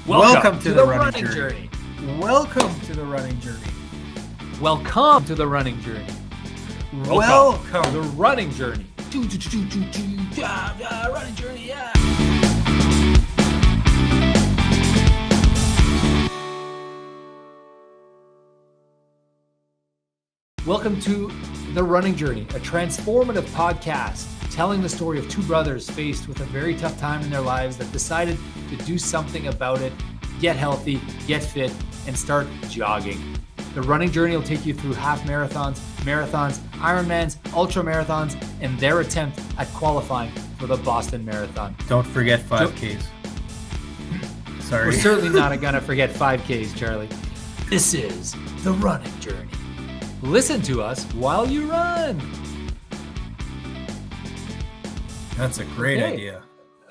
Welcome to the running journey. Welcome to the running journey. Welcome to the running journey. Welcome to the running journey. Running journey, yeah. Welcome to The Running Journey, a transformative podcast telling the story of two brothers faced with a very tough time in their lives that decided to do something about it, get healthy, get fit, and start jogging. The Running Journey will take you through half marathons, Ironmans, ultra marathons, and their attempt at qualifying for the Boston Marathon. Don't forget 5Ks. Sorry. We're certainly not going to forget 5Ks, Charlie. This is The Running Journey. Listen to us while you run. That's a great idea.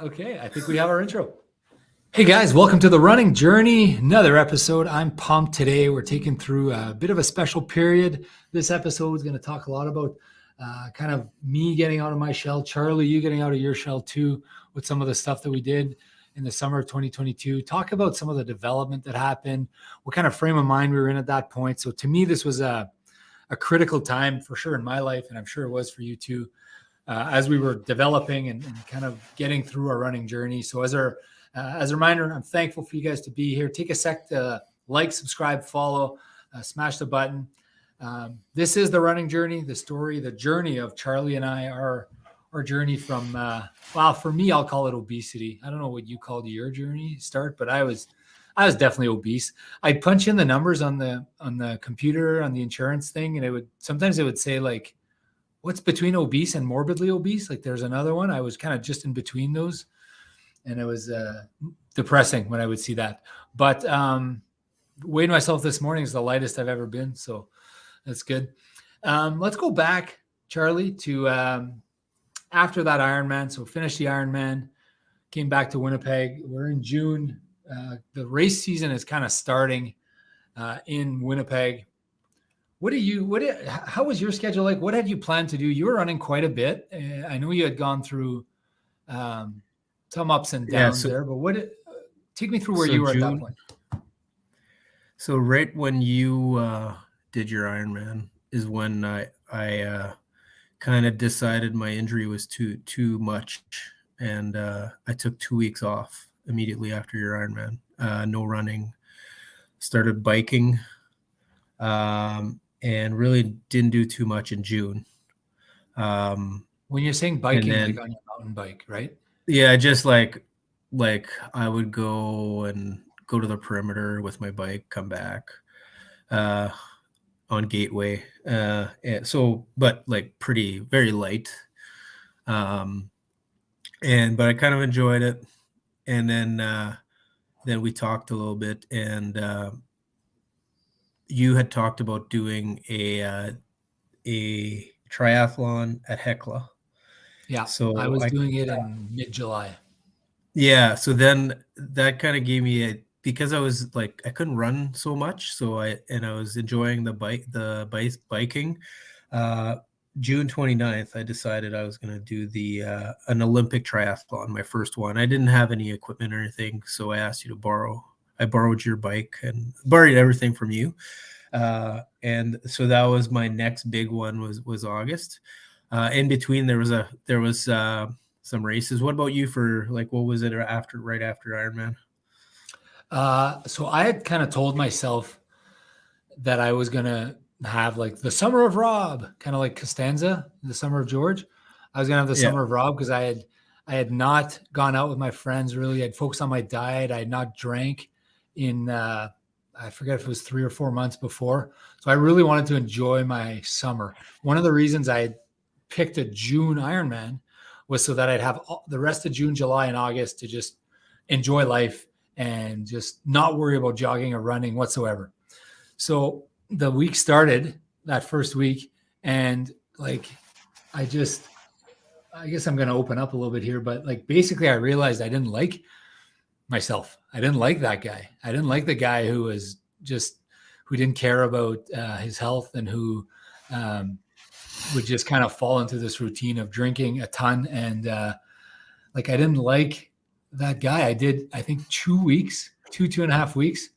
Okay, I think we have our intro. Hey guys, welcome to The Running Journey. Another episode. I'm pumped today. We're taking through a bit of a special period. This episode is going to talk a lot about kind of me getting out of my shell, Charlie, you getting out of your shell too, with some of the stuff that we did in the summer of 2022. Talk about some of the development that happened, what kind of frame of mind we were in at that point. So to me, this was a critical time for sure in my life, and I'm sure it was for you too, as we were developing and kind of getting through our running journey. So as a reminder, I'm thankful for you guys to be here. Take a sec to like, subscribe, follow, smash the button. This is The Running Journey, the story, the journey of Charlie and I, our journey from, for me, I'll call it obesity. I don't know what you called your journey start, but I was definitely obese. I'd punch in the numbers on the computer, on the insurance thing, and sometimes it would say like, what's between obese and morbidly obese? Like there's another one. I was kind of just in between those. And it was depressing when I would see that. But weighing myself this morning is the lightest I've ever been. So that's good. Let's go back, Charlie, to after that Ironman. So finished the Ironman, came back to Winnipeg. We're in June. The race season is kind of starting in Winnipeg. How was your schedule like? What had you planned to do? You were running quite a bit. I know you had gone through some ups and downs there, but take me through where you were at that point. So right when you did your Ironman is when I kind of decided my injury was too much, and I took 2 weeks off immediately after your Ironman. No running, started biking, and really didn't do too much in June. When you're saying biking, like on your mountain bike, right? Yeah, just like I would go to the perimeter with my bike, come back on Gateway. But like very light. But I kind of enjoyed it. And then we talked a little bit, and you had talked about doing a triathlon at Hecla. Yeah, so I was doing it in mid-July. Yeah, so then that kind of gave me because I was like I couldn't run so much, so I was enjoying the biking. June 29th, I decided I was going to do an Olympic triathlon, my first one. I didn't have any equipment or anything, so I asked you to borrow. I borrowed your bike and borrowed everything from you. And so that was my next big one was August. In between there was some races. What about you for like, what was it right after Ironman? So I had kind of told myself that I was going to have like the summer of Rob, kind of like Costanza, the summer of George. I was going to have the summer of Rob because I had not gone out with my friends really. I'd focused on my diet. I had not drank in, I forget if it was 3 or 4 months before. So I really wanted to enjoy my summer. One of the reasons I had picked a June Ironman was so that I'd have the rest of June, July, and August to just enjoy life and just not worry about jogging or running whatsoever. So the week started, that first week, and like I guess I'm going to open up a little bit here, but like basically I realized I didn't like myself. I didn't like that guy. I didn't like the guy who didn't care about his health and who would just kind of fall into this routine of drinking a ton. And like, I didn't like that guy. I did, I think 2 two and a half weeks.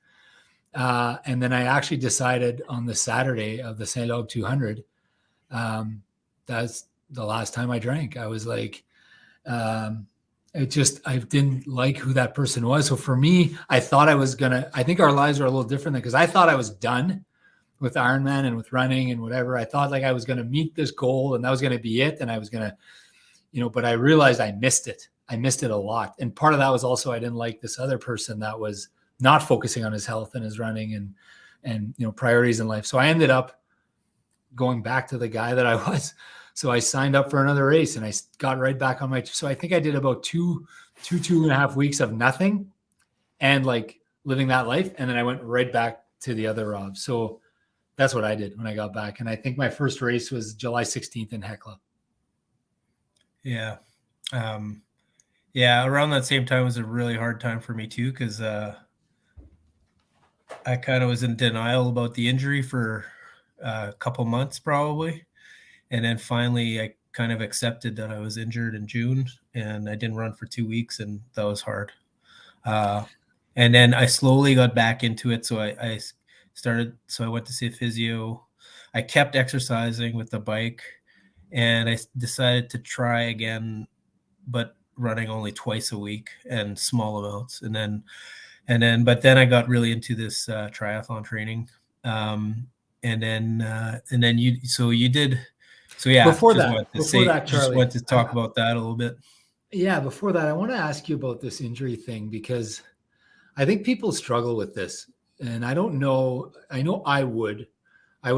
And then I actually decided on the Saturday of the St. Aug 200, that's the last time I drank. I was like, I didn't like who that person was. So for me, I thought I think our lives are a little different because I thought I was done with Ironman and with running and whatever. I thought like I was going to meet this goal and that was going to be it. And I was going to, but I realized I missed it. I missed it a lot. And part of that was also, I didn't like this other person that was not focusing on his health and his running and priorities in life. So I ended up going back to the guy that I was. So I signed up for another race and I got right back on so I think I did about two and a half weeks of nothing and like living that life. And then I went right back to the other Rob. So that's what I did when I got back. And I think my first race was July 16th in Hecla. Yeah. Yeah. Around that same time was a really hard time for me too. Cause, I kind of was in denial about the injury for a couple months probably. And then finally I kind of accepted that I was injured in June and I didn't run for 2 weeks and that was hard. And then I slowly got back into it. So I went to see a physio. I kept exercising with the bike and I decided to try again, but running only twice a week and small amounts. But then I got really into this triathlon training. And then you did. So yeah, Before that, just Charlie, want to talk about that a little bit. Yeah, before that, I want to ask you about this injury thing because I think people struggle with this. And I don't know. I know I would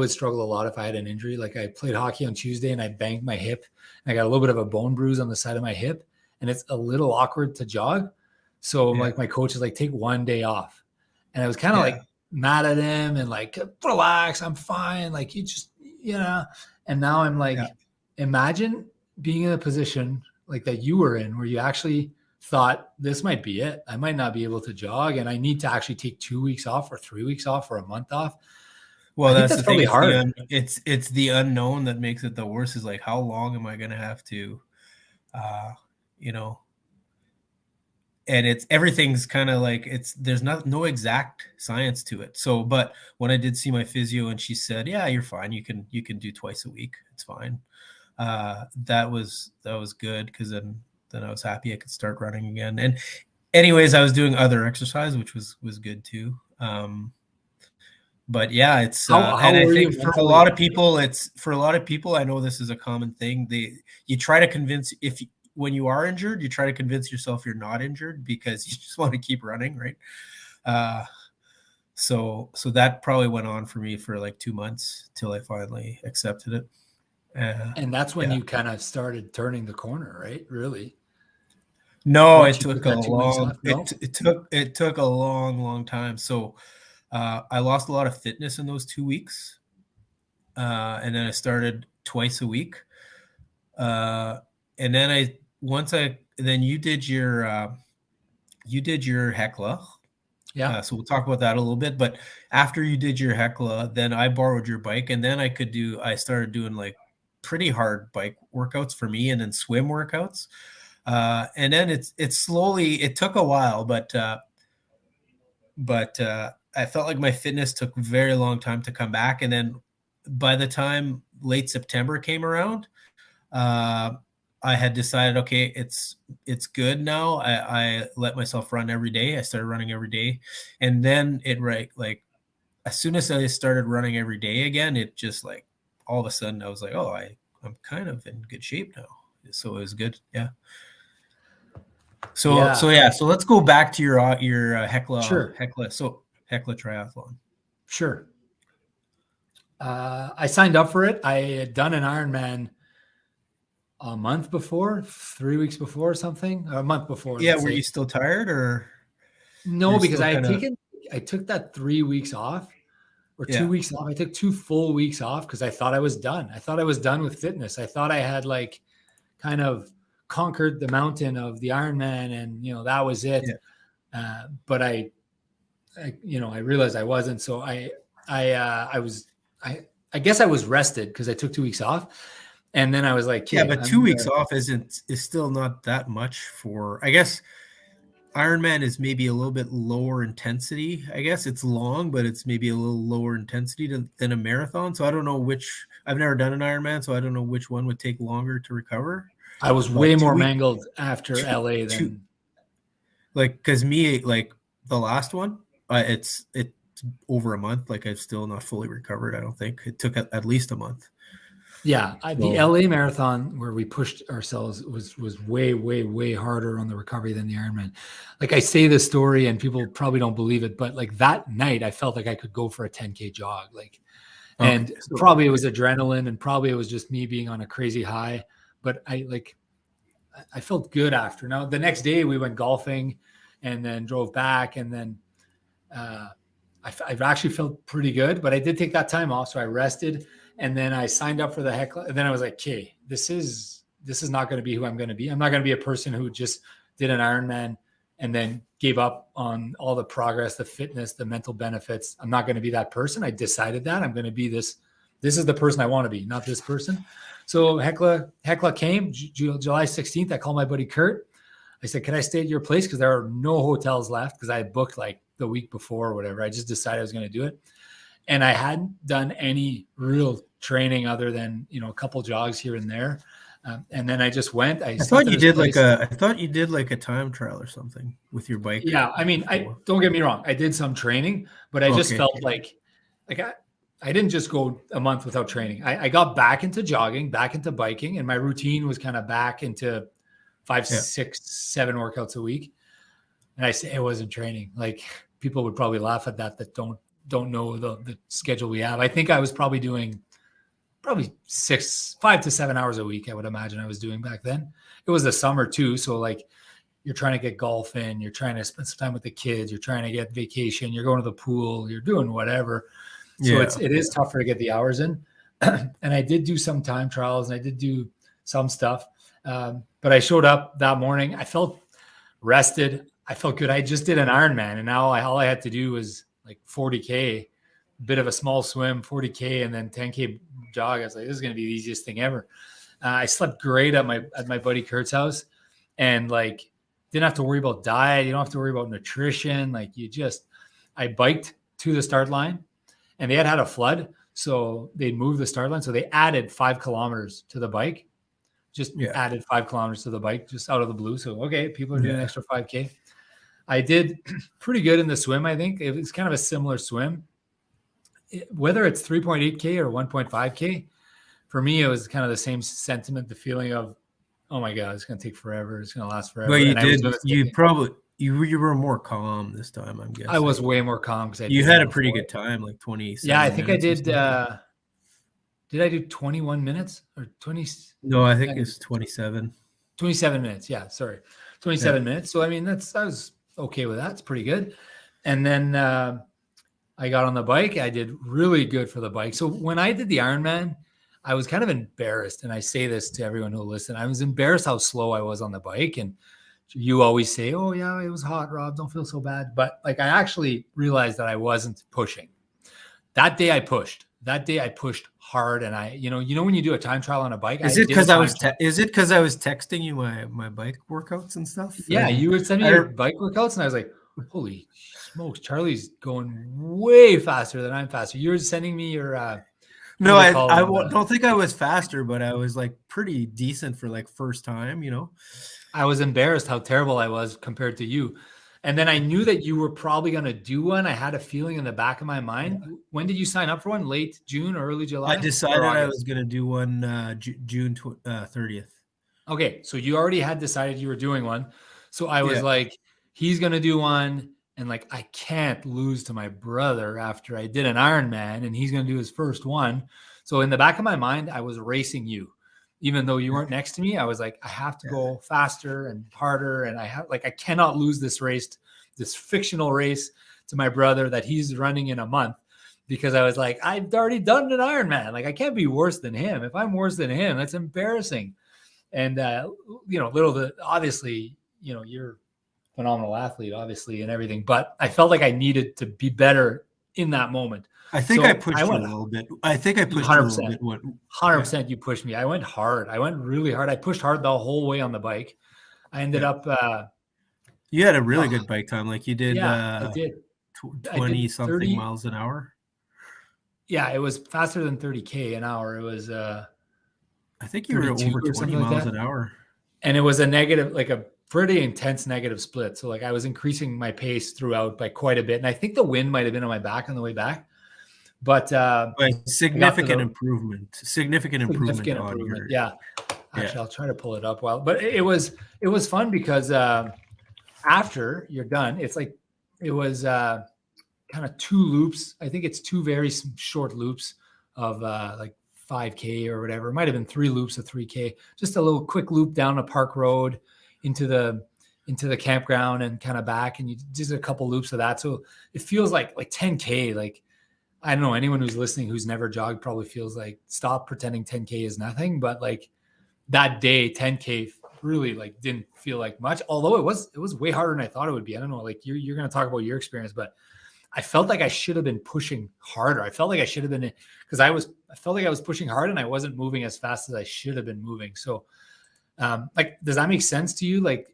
struggle a lot if I had an injury. Like I played hockey on Tuesday and I banged my hip. And I got a little bit of a bone bruise on the side of my hip and it's a little awkward to jog. So like my coach is like, take one day off. And I was kind of like mad at him and like, relax, I'm fine. Like you just, and now I'm like, imagine being in a position like that you were in where you actually thought this might be it. I might not be able to jog and I need to actually take 2 weeks off or 3 weeks off or a month off. Well, that's probably hard. It's the unknown that makes it the worst is like, how long am I going to have to, and everything's kind of like, there's no exact science to it. So, but when I did see my physio and she said, yeah, you're fine. You can do twice a week. It's fine. That was good. Cause then I was happy I could start running again. And anyways, I was doing other exercise, which was good too. But yeah, it's, and I think for a lot of people, I know this is a common thing. You try to convince when you are injured, you try to convince yourself you're not injured because you just want to keep running. Right. So that probably went on for me for like 2 months till I finally accepted it. And that's when you kind of started turning the corner, right? Really? No, it took a long time. So, I lost a lot of fitness in those 2 weeks. And then I started twice a week. And then you did your Hecla. Yeah. So we'll talk about that a little bit, but after you did your Hecla, then I borrowed your bike and then I started doing like pretty hard bike workouts for me and then swim workouts. And then it took a while, but I felt like my fitness took a very long time to come back. And then by the time late September came around, I had decided, okay, it's good now. I let myself run every day. I started running every day. And then as soon as I started running every day again, it just like all of a sudden I was like, oh, I'm kind of in good shape now. So it was good. Yeah. So let's go back to your Hecla. Sure. So Hecla Triathlon. Sure. I signed up for it. I had done an Ironman a month before, 3 weeks before or something, or a month before. Yeah. Were you still tired or? No, because I took that 3 weeks off or 2 weeks off. I took 2 full weeks off because I thought I was done. I thought I was done with fitness. I thought I had like kind of conquered the mountain of the Ironman and, that was it. Yeah. But I realized I wasn't. So I guess I was rested because I took 2 weeks off. And then I was like, yeah, but 2 weeks off is still not that much for, I guess Ironman is maybe a little bit lower intensity. I guess it's long, but it's maybe a little lower intensity than a marathon. So I don't know which. I've never done an Ironman, so I don't know which one would take longer to recover. I was But way more mangled after LA two, than. like, because me, like the last one, it's over a month. Like I've still not fully recovered. I don't think it took at least a month. Yeah, the So LA marathon where we pushed ourselves was way, way, way harder on the recovery than the Ironman. Like I say this story and people probably don't believe it, but like that night I felt like I could go for a 10K jog. Like, okay, and so probably it was adrenaline and probably it was just me being on a crazy high, but I felt good after. Now the next day we went golfing and then drove back and then I actually felt pretty good, but I did take that time off. So I rested and then I signed up for the heckler. And then I was like, okay, this is not going to be who I'm going to be. I'm not going to be a person who just did an Ironman and then gave up on all the progress, the fitness, the mental benefits. I'm not going to be that person. I decided that I'm going to be this. This is the person I want to be, not this person. So Hecla came July 16th. I called my buddy Kurt. I said, can I stay at your place? Because there are no hotels left because I had booked like the week before or whatever. I just decided I was going to do it. And I hadn't done any real training other than, a couple jogs here and there. And then I just went. I thought you did like a time trial or something with your bike. Yeah. I mean, don't get me wrong. I did some training, but I just felt like I didn't just go a month without training. I got back into jogging, back into biking, and my routine was kind of back into 5, 6, 7 workouts a week. And I say it wasn't training. Like people would probably laugh at that don't know the schedule we have. I think I was probably doing 5 to 7 hours a week. I would imagine I was doing back then. It was the summer too. So like you're trying to get golf in, you're trying to spend some time with the kids, you're trying to get vacation, you're going to the pool, you're doing whatever. So it is tougher to get the hours in. And I did do some time trials and I did do some stuff. But I showed up that morning. I felt rested. I felt good. I just did an Ironman and now all I had to do was like 40K, a bit of a small swim, 40K, and then 10K jog. I was like, this is going to be the easiest thing ever. I slept great at my buddy Kurt's house and like didn't have to worry about diet. You don't have to worry about nutrition. Like I biked to the start line and they had a flood. So they moved the start line. So they added 5 kilometers to the bike, added 5 kilometers to the bike just out of the blue. So, okay, people are doing an extra 5K. I did pretty good in the swim. I think it was kind of a similar swim, whether it's 3.8K or 1.5K. For me, it was kind of the same sentiment, the feeling of, oh my God, it's going to take forever. It's going to last forever. Well, you were more calm this time, I'm guessing. I was way more calm because you had a pretty good time, like 27. Yeah, I think I did. Did I do 21 minutes or 20? No, I think it's 27. 27 minutes. Yeah, sorry. 27 minutes. So, I mean, I was okay with that. It's pretty good. And then I got on the bike. I did really good for the bike. So when I did the Ironman, I was kind of embarrassed. And I say this to everyone who will listen. I was embarrassed how slow I was on the bike. And you always say, oh yeah, it was hot, Rob. Don't feel so bad. But like, I actually realized that I wasn't pushing. That day I pushed hard. And when you do a time trial on a bike, is it because I was texting you my bike workouts and stuff? Yeah. You would send me your bike workouts and I was like, holy smokes, Charlie's going way faster than I'm faster. You're sending me your, no, I don't think I was faster, but I was like pretty decent for like first time, I was embarrassed how terrible I was compared to you. And then I knew that you were probably going to do one. I had a feeling in the back of my mind. Yeah. When did you sign up for one? Late June or early July? I decided I was going to do one June 30th. Okay. So you already had decided you were doing one. So I was like, he's going to do one. And like, I can't lose to my brother after I did an Ironman and he's going to do his first one. So in the back of my mind, I was racing you. Even though you weren't next to me, I was like, I have to go faster and harder. And I cannot lose this race, this fictional race to my brother that he's running in a month, because I was like, I've already done an Ironman. Like I can't be worse than him. If I'm worse than him, that's embarrassing. And, obviously, you're a phenomenal athlete, obviously, and everything, but I felt like I needed to be better in that moment. I think I pushed you a little bit. I think I pushed 100%, you a little bit. 100% you pushed me. I went hard. I went really hard. I pushed hard the whole way on the bike. I ended up You had a really Oh, good bike time. Like you did yeah, I did. I 20 did something 30. miles an hour. Yeah, it was faster than 30K an hour. It was I think you were 32 over or 20 something like miles that. an hour. And it was a negative, like a pretty intense negative split. So like I was increasing my pace throughout by quite a bit. And I think the wind might have been on my back on the way back. But But I got to the significant improvement significant on improvement. your, Yeah. yeah. Actually, I'll try to pull it up. Well, but it was fun because after you're done, it's like it was kind of two loops. I think it's two very short loops of like 5K or whatever. It might have been three loops of 3K. Just a little quick loop down a park road into the campground and kind of back, and you just a couple loops of that. So it feels like 10K. Like I don't know, anyone who's listening who's never jogged probably feels like stop pretending 10K is nothing, but like that day 10K really like didn't feel like much, although it was way harder than I thought it would be. I don't know, like you're going to talk about your experience, but I felt like I should have been pushing harder. I felt like I should have been, because I felt like I was pushing hard and I wasn't moving as fast as I should have been moving. So like, does that make sense to you? Like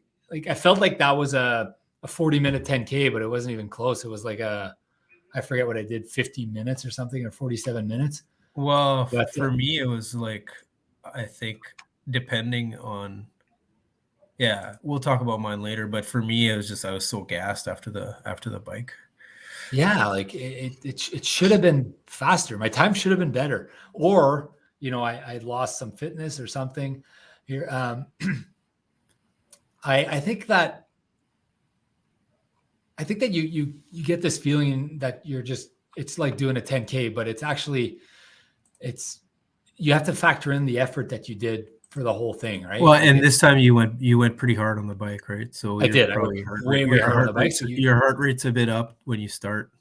I felt like that was a 40-minute 10K, but it wasn't even close. It was like I forget what I did, 50 minutes or something, or 47 minutes. Well, But for me, it was like, I think depending on, yeah, we'll talk about mine later. But for me, it was just, I was so gassed after the bike. yeah, like it should have been faster. My time should have been better, or I lost some fitness or something here. I think that you get this feeling that it's like doing a 10K, but it's actually you have to factor in the effort that you did for the whole thing, right? Well, Like and this time you went pretty hard on the bike, right? So I you're did. I went probably way hard on the bike. So your heart rate's a bit up when you start.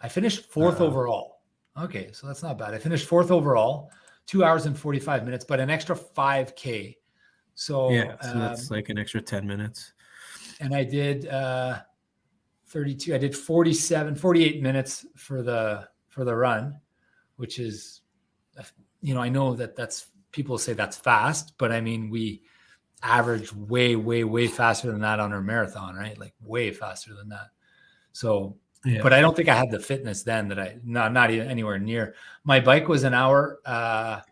I finished fourth overall. Okay, so that's not bad. I finished fourth overall, 2 hours and 45 minutes, but an extra 5K. So Yeah, so that's like an extra 10 minutes. And I did 32. I did 48 minutes for the run, which is, I know that's people say that's fast, but I mean we average way faster than that on our marathon, right? Like way faster than that. So, Yeah. But I don't think I had the fitness then that not even anywhere near. My bike was an hour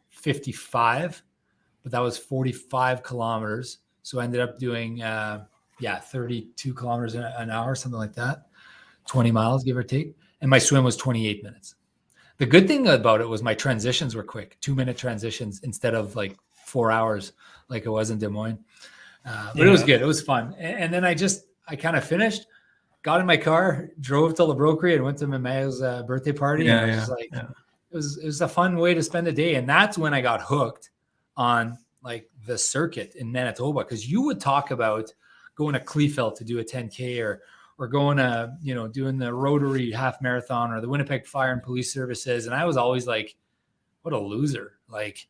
55, but that was 45 kilometers. So I ended up doing 32 kilometers an hour, something like that, 20 miles, give or take. And my swim was 28 minutes. The good thing about it was my transitions were quick, 2-minute transitions instead of like 4 hours like it was in Des Moines. But it was good. It was fun. And then I kind of finished, got in my car, drove to La Broquerie and went to Mama's birthday party. And I was just like, it was a fun way to spend a day. And that's when I got hooked on like the circuit in Manitoba. Cause you would talk about going to Kleefeld to do a 10K or going to, doing the Rotary half marathon or the Winnipeg Fire and Police Services. And I was always like, what a loser. Like,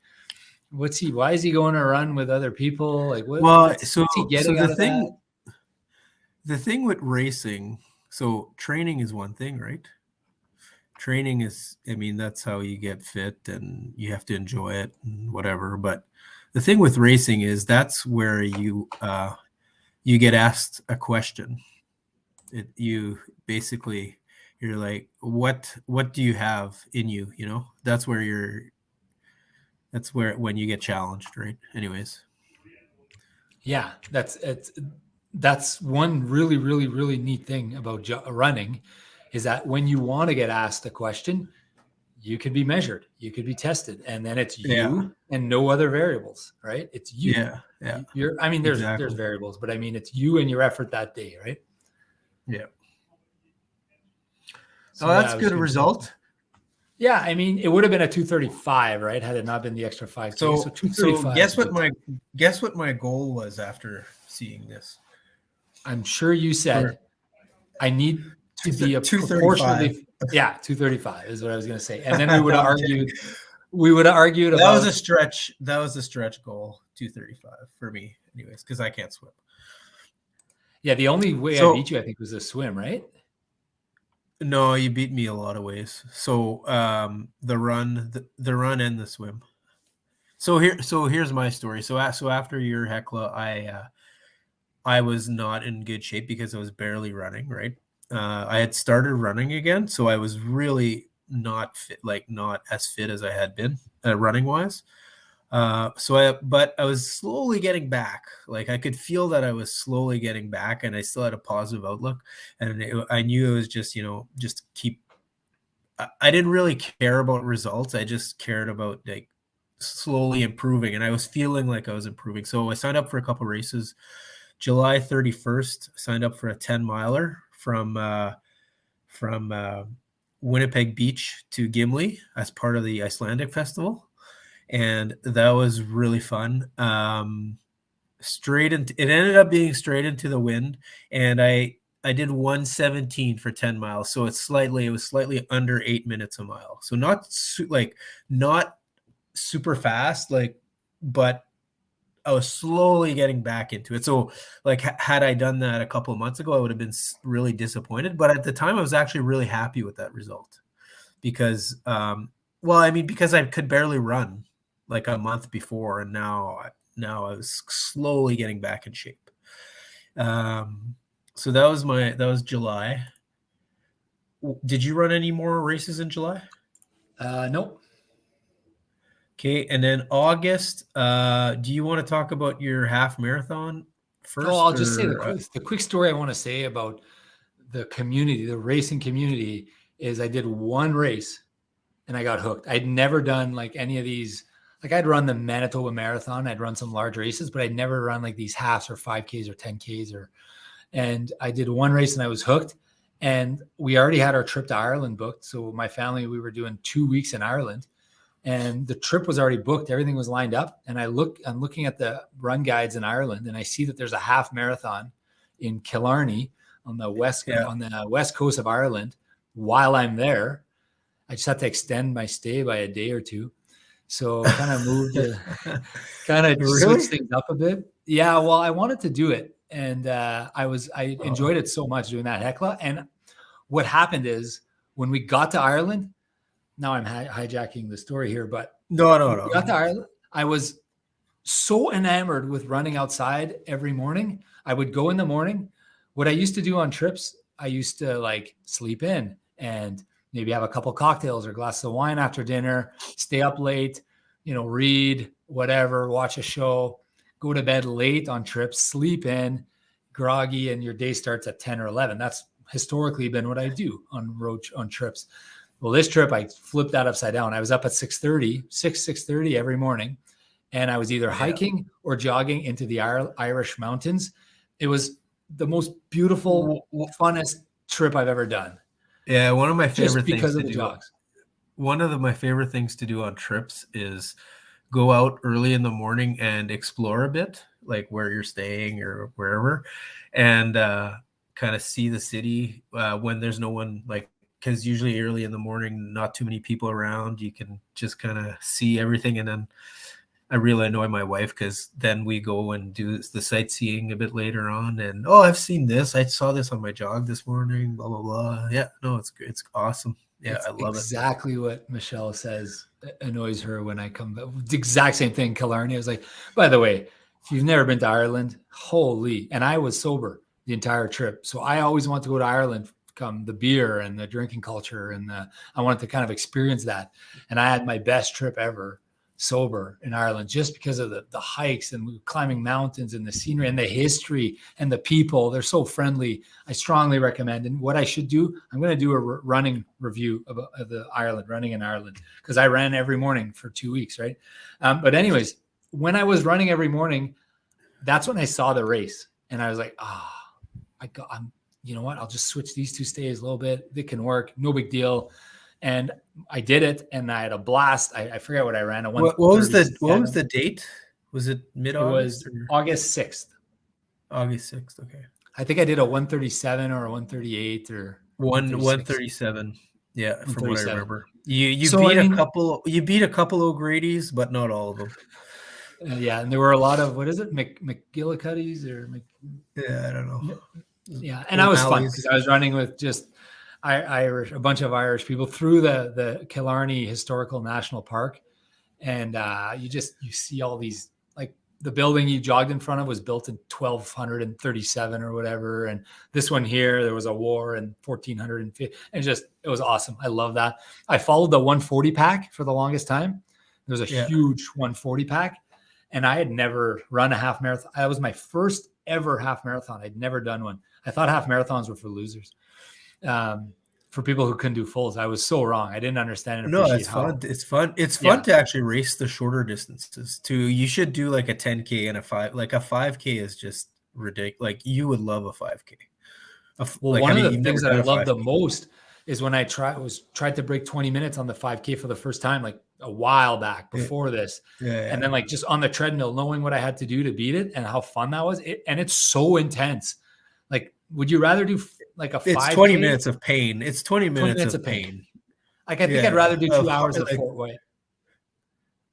why is he going to run with other people? Like, what's he getting out of that? The thing with racing, so training is one thing, right? Training is, I mean, that's how you get fit and you have to enjoy it and whatever. But the thing with racing is that's where you get asked a question. You're like, what do you have in you? That's where when you get challenged, right? Anyways. Yeah, that's one really neat thing about running is that when you want to get asked a question, you can be measured, you could be tested, and then it's you and no other variables, right? It's you. Yeah. There's variables, but I mean, it's you and your effort that day, right? Yeah. So that's a good result. Yeah, I mean, it would have been a 2:35, right? Had it not been the extra 5K. So 2:35. So guess what my goal was after seeing this? I'm sure you said I need to be a 235. Yeah, 2:35 is what I was going to say. And then we would have argued about. That was a stretch. That was a stretch goal, 235 for me, anyways, because I can't swim. Yeah, the only way I beat you, I think, was the swim, right? No, you beat me a lot of ways. So the run and the swim. So here's my story. So after your Hecla, I was not in good shape because I was barely running, right? I had started running again, so I was really not fit, like not as fit as I had been running wise. But I was slowly getting back. Like I could feel that I was slowly getting back, and I still had a positive outlook. And I knew it was just, just keep. I didn't really care about results. I just cared about like slowly improving, and I was feeling like I was improving. So I signed up for a couple races. July 31st, signed up for a 10 miler from Winnipeg Beach to Gimli as part of the Icelandic Festival, and that was really fun. It ended up being straight into the wind, and I did 117 for 10 miles, so it was slightly under 8 minutes a mile, so not super fast, but I was slowly getting back into it. So like had I done that a couple of months ago, I would have been really disappointed, but at the time I was actually really happy with that result because because I could barely run like a month before, and now I was slowly getting back in shape. So that was July. Did you run any more races in July? Nope. Okay, and then August. Do you want to talk about your half marathon first? I'll just say the quick story I want to say about the community, the racing community, is I did one race and I got hooked. I'd never done like any of these. Like I'd run the Manitoba Marathon, I'd run some large races, but I'd never run like these halves or 5Ks or 10Ks and I did one race and I was hooked. And we already had our trip to Ireland booked. So my family, we were doing 2 weeks in Ireland and the trip was already booked. Everything was lined up. And I'm looking at the run guides in Ireland and I see that there's a half marathon in Killarney on the west coast of Ireland. While I'm there, I just had to extend my stay by a day or two. So kind of moved switched things up a bit. Yeah, well, I wanted to do it. And I enjoyed it so much doing that Hecla. And what happened is when we got to Ireland, now I'm hijacking the story here, but no. We got to Ireland, I was so enamored with running outside every morning. I would go in the morning. What I used to do on trips, I used to like sleep in and maybe have a couple cocktails or glasses of wine after dinner, stay up late, read, whatever, watch a show, go to bed late on trips, sleep in, groggy, and your day starts at 10 or 11. That's historically been what I do on trips. Well, this trip, I flipped that upside down. I was up at 6:30 every morning, and I was either hiking or jogging into the Irish mountains. It was the most beautiful, funnest trip I've ever done. Yeah, one of my favorite things because of the jogs. One of my favorite things to do on trips is go out early in the morning and explore a bit, like where you're staying or wherever, and kind of see the city when there's no one, like, because usually early in the morning, not too many people around. You can just kind of see everything, and then I really annoy my wife because then we go and do the sightseeing a bit later on. And I've seen this. I saw this on my jog this morning. Blah blah blah. Yeah, no, it's awesome. Yeah, I love exactly what Michelle says annoys her when I come back. The exact same thing. Killarney. I was like, by the way, if you've never been to Ireland, holy! And I was sober the entire trip, so I always want to go to Ireland. Come the beer and the drinking culture, and I wanted to kind of experience that. And I had my best trip ever sober in Ireland just because of the hikes and climbing mountains and the scenery and the history and the people. They're so friendly. I strongly recommend. And what I should do, I'm going to do a running review of the running in Ireland, because I ran every morning for 2 weeks, right? But anyways, when I was running every morning, that's when I saw the race, and I was like, you know what? I'll just switch these two stays a little bit. They can work. No big deal. And I did it, and I had a blast. I forget what I ran. What was the date? Was it mid-August? It was August 6th. August 6th. Okay. I think I did a 137 or a 138 or 137. Yeah, from what I remember. You beat a couple O'Grady's, but not all of them. Yeah, and there were a lot of, what is it, McGillicuddy's or I don't know. Yeah, and I was fun because I was running with just a bunch of Irish people through the Killarney Historical National Park, and you see all these like the building you jogged in front of was built in 1237 or whatever. And this one here, there was a war in 1450. And it was awesome. I love that. I followed the 140 pack for the longest time. There was a huge 140 pack. And I had never run a half marathon. That was my first ever half marathon. I'd never done one. I thought half marathons were for losers. For people who couldn't do fulls. I was so wrong. I didn't understand and appreciate fun. It's fun. It's fun to actually race the shorter distances too. You should do like a 10K and a 5K is just ridiculous. Like you would love a 5K. One of the things that I love the most is when I tried to break 20 minutes on the 5K for the first time, like a while back before this. And then like just on the treadmill, knowing what I had to do to beat it and how fun that was. And it's so intense. Like, would you rather do like a 5K? It's 20 minutes of pain. It's 20 minutes of pain. Like, I think I'd rather do 2 hours of Fort White.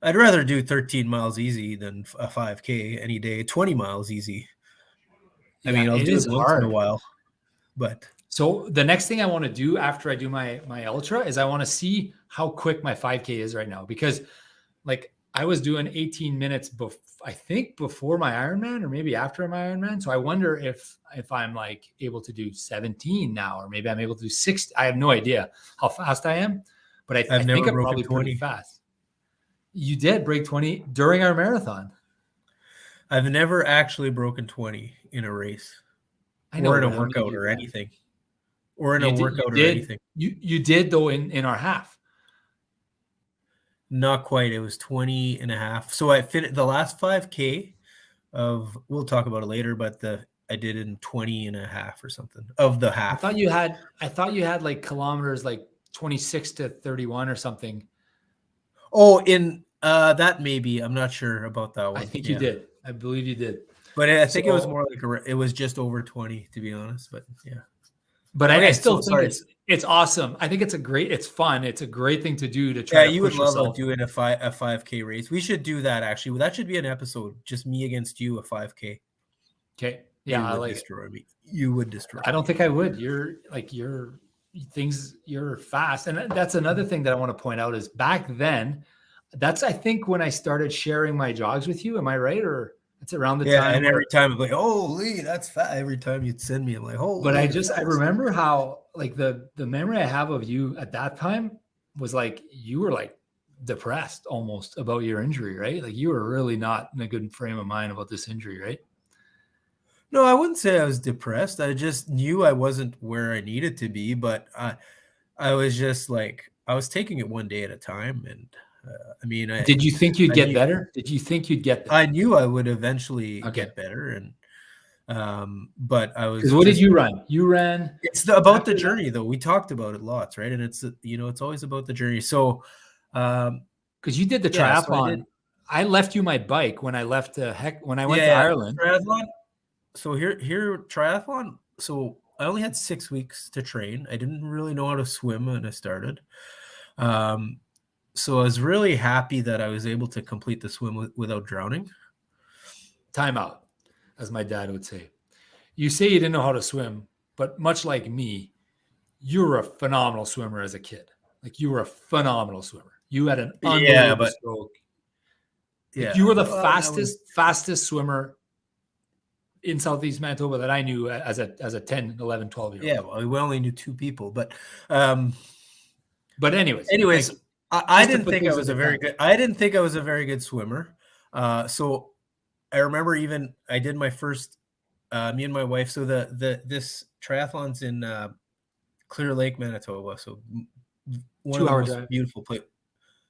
I'd rather do 13 miles easy than a 5K any day. 20 miles easy. I mean, I'll do it once in a while. But so the next thing I want to do after I do my ultra is I want to see how quick my 5K is right now, because like I was doing 18 minutes I think before my Ironman or maybe after my Ironman. So I wonder if I'm like able to do 17 now, or maybe I'm able to do 6. I have no idea how fast I am, but I think I'm probably pretty fast. You did break 20 during our marathon. I've never actually broken 20 in a race. Or in a workout or anything. Or in a workout or anything. You did though in our half. Not quite. It was 20 and a half. So I finished the last 5K we'll talk about it later, but I did in 20 and a half or something of the half. I thought you had like kilometers, like 26 to 31 or something. Oh, in that maybe. I'm not sure about that one. I think you did. I believe you did. But I think it was more like it was just over 20, to be honest. But yeah. But I still think it's awesome. I think it's fun. It's a great thing to do to try. Yeah, you would love doing a 5K race. We should do that actually. That should be an episode. Just me against you, a 5K. Okay. Yeah, I like destroy me. You would destroy. I don't think I would. You're fast, and that's another thing that I want to point out is back then. That's I think when I started sharing my jogs with you. Am I right? Or it's around the time. Yeah, and every time I'm like, holy, that's fat. Every time you'd send me, I'm like, holy. But I remember how like the memory I have of you at that time was like you were like depressed almost about your injury, right? Like you were really not in a good frame of mind about this injury, right? No, I wouldn't say I was depressed. I just knew I wasn't where I needed to be, but I was just like, I was taking it one day at a time. And did you think you'd get better? Did you think you'd get better? I knew I would eventually get better. And, but I was, because what did you run? You ran. It's about the journey though. We talked about it lots, right? And it's, it's always about the journey. So, cause you did the triathlon. So I left you my bike when I left when I went to Ireland. Triathlon. So here triathlon. So I only had 6 weeks to train. I didn't really know how to swim when I started. So I was really happy that I was able to complete the swim without drowning. Time out, as my dad would say. You say you didn't know how to swim, but much like me, you were a phenomenal swimmer as a kid. Like you were a phenomenal swimmer. You had an unbelievable stroke. Yeah, you were the fastest swimmer in Southeast Manitoba that I knew as a 10, 11, 12-year-old. Yeah, well, we only knew 2 people, but anyways, like, I didn't think I was a very good swimmer. So I remember I did my first me and my wife. So this triathlon's in Clear Lake, Manitoba. So one of the most beautiful place.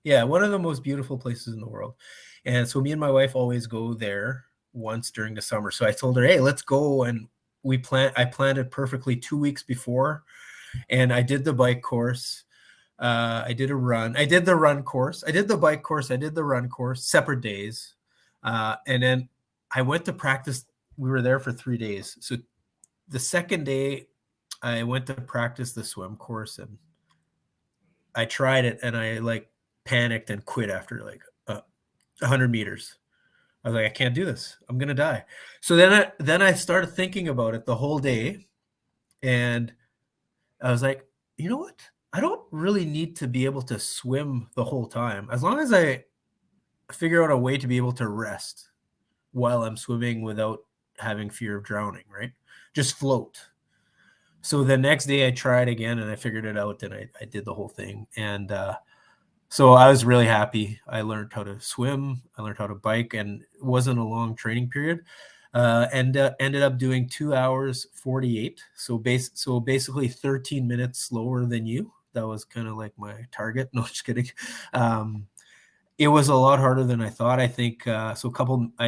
Yeah, one of the most beautiful places in the world. And so me and my wife always go there once during the summer. So I told her, hey, let's go. And I planned it perfectly 2 weeks before. And I did the bike course. I did a run. I did the run course. I did the bike course. I did the run course, separate days. And then I went to practice. We were there for 3 days. So the second day I went to practice the swim course and I tried it and I like panicked and quit after like 100 meters. I was like, I can't do this. I'm going to die. So then I started thinking about it the whole day. And I was like, you know what? I don't really need to be able to swim the whole time. As long as I figure out a way to be able to rest while I'm swimming without having fear of drowning, right? Just float. So the next day I tried again and I figured it out, and I did the whole thing. And so I was really happy. I learned how to swim. I learned how to bike, and it wasn't a long training period. And ended up doing 2 hours 48. So basically 13 minutes slower than you. That was kind of like my target. No, just kidding. It was a lot harder than I thought. I think I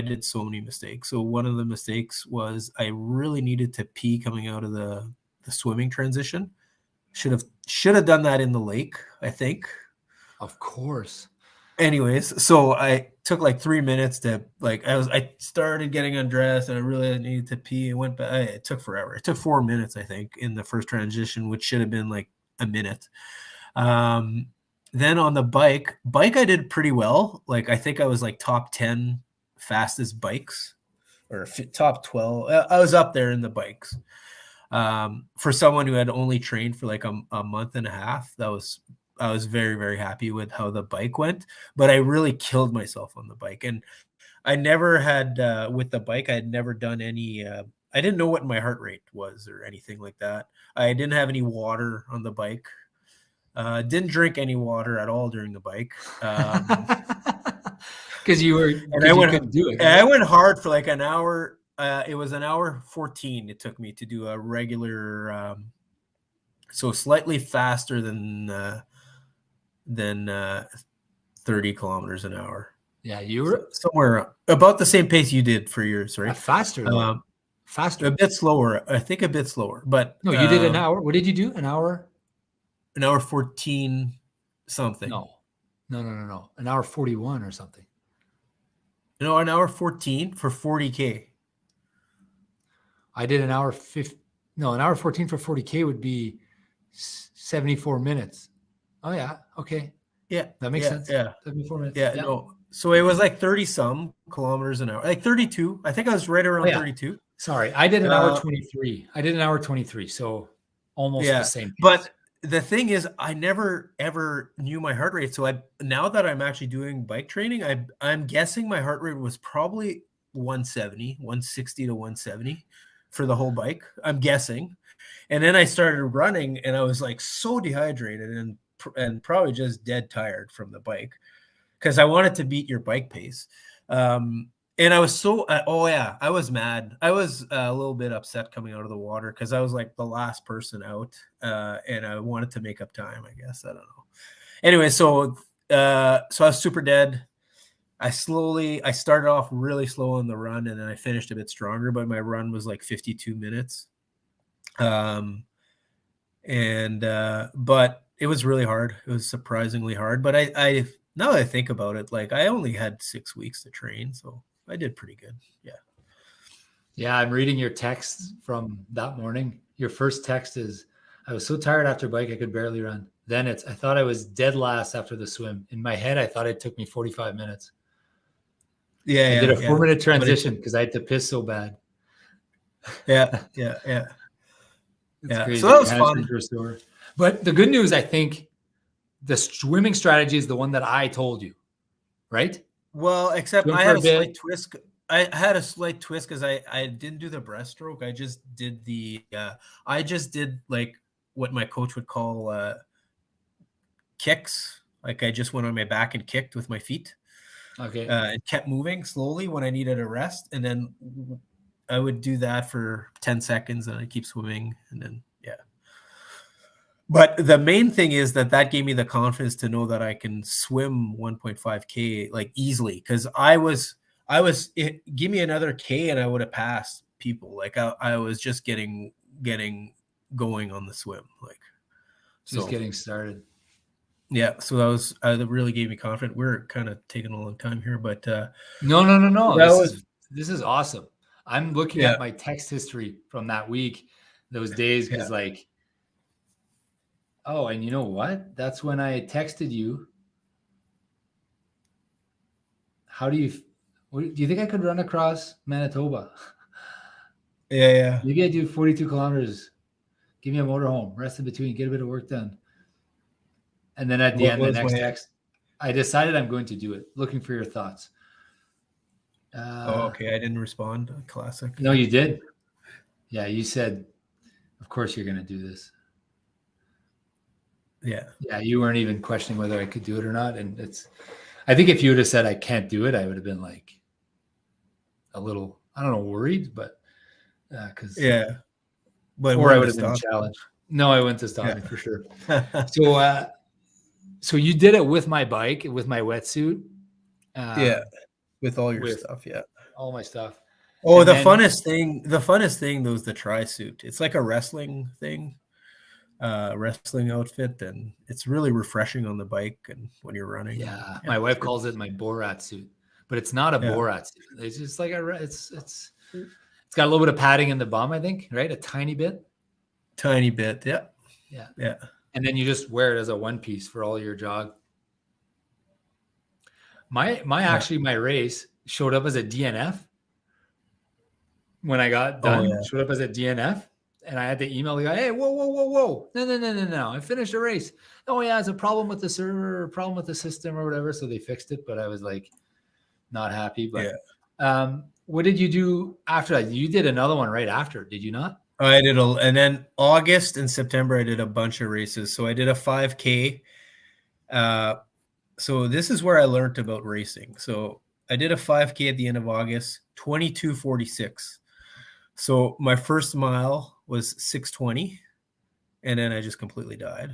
did so many mistakes. So one of the mistakes was I really needed to pee coming out of the swimming transition. Should have done that in the lake, I think. Of course. Anyways, so I took like 3 minutes to I started getting undressed and I really needed to pee and went back. It took forever. It took 4 minutes, I think, in the first transition, which should have been like a minute. Then on the bike I did pretty well. Like I think I was like top 10 fastest bikes, or top 12. I was up there in the bikes. For someone who had only trained for like a month and a half, I was very, very happy with how the bike went, but I really killed myself on the bike. And I never had, with the bike, I had never done any, I didn't know what my heart rate was or anything like that. I didn't have any water on the bike. Didn't drink any water at all during the bike. Because you couldn't do it. Right? I went hard for like an hour. It was an hour 14. It took me to do a regular, so slightly faster than 30 kilometers an hour. Yeah, you were somewhere about the same pace you did for yours, right? Faster, faster, a bit slower. I think a bit slower, but no, you did an hour. What did you do? An hour? An hour 14 something. No. An hour 41 or something. No, an hour 14 for 40K. I did an hour 50. No, an hour 14 for 40K would be 74 minutes. Oh yeah. Okay. Yeah. That makes sense. Yeah. 74 minutes. Yeah. No. So it was like 30 some kilometers an hour, like 32. I think I was right around 32. Sorry. I did an hour 23. I did an hour 23. So almost the same pace. But the thing is, I never ever knew my heart rate. So now that I'm actually doing bike training, I'm guessing my heart rate was probably 160 to 170 for the whole bike. I'm guessing. And then I started running and I was like so dehydrated and probably just dead tired from the bike because I wanted to beat your bike pace. And I was so, I was mad. I was a little bit upset coming out of the water because I was like the last person out, and I wanted to make up time, I guess. I don't know. Anyway, so I was super dead. I started off really slow on the run, and then I finished a bit stronger, but my run was like 52 minutes. But it was really hard. It was surprisingly hard, but I now that I think about it, like I only had 6 weeks to train, so I did pretty good. Yeah. Yeah. I'm reading your text from that morning. Your first text is, I was so tired after bike, I could barely run. Then I thought I was dead last after the swim. In my head, I thought it took me 45 minutes. Yeah. I did a 4-minute transition because I had to piss so bad. Yeah. It's crazy. So that was fun. But the good news, I think the swimming strategy is the one that I told you, right? Well, except I had a slight twist. I had a slight twist because I didn't do the breaststroke. I just did like what my coach would call kicks. Like I just went on my back and kicked with my feet. Okay. And kept moving slowly when I needed a rest. And then I would do that for 10 seconds and I'd keep swimming. And then, yeah. But the main thing is that gave me the confidence to know that I can swim 1.5K like easily. Cause give me another K and I would have passed people. Like I was just getting going on the swim. Like just getting started. Yeah, so that really gave me confidence. We're kind of taking a long time here, but no. This is awesome. I'm looking at my text history from that week, those days, because and you know what? That's when I texted you. Do you think I could run across Manitoba? Yeah. Maybe I do 42 kilometers. Give me a motorhome, rest in between, get a bit of work done. And then at the end, the next text, I decided I'm going to do it. Looking for your thoughts. Oh, okay. I didn't respond. Classic. No, you did. Yeah, you said, of course you're going to do this. Yeah. Yeah, you weren't even questioning whether I could do it or not. And I think if you would have said I can't do it, I would have been like a little, I don't know, worried, but because Yeah. But or I when would to have been stop. challenged. No, I went to stop Yeah. me for sure. So you did it with my bike, with my wetsuit. Yeah. With all your With stuff. Yeah. all my stuff. Oh, And the then, funnest thing though is the tri-suit. It's like a wrestling thing, wrestling outfit, and it's really refreshing on the bike and when you're running. yeah, Yeah, my it's wife good. calls it my Borat suit, but it's not a Yeah. Borat suit. It's just like it's got a little bit of padding in the bum, I think, right? A tiny bit. Tiny bit. Yeah. Yeah. Yeah. And then you just wear it as a one piece for all your jog. My race showed up as a DNF when I got Oh done. yeah. Showed up as a DNF, and I had to email the guy, "Hey, whoa, no! I finished the race. Oh yeah, it's a problem with the server, or problem with the system, or whatever." So they fixed it, but I was like not happy. But what did you do after that? You did another one right after, did you not? I did and then August and September I did a bunch of races. So I did a 5K. So this is where I learned about racing. So I did a 5K at the end of August, 22:46. So my first mile was 6:20, and then I just completely died.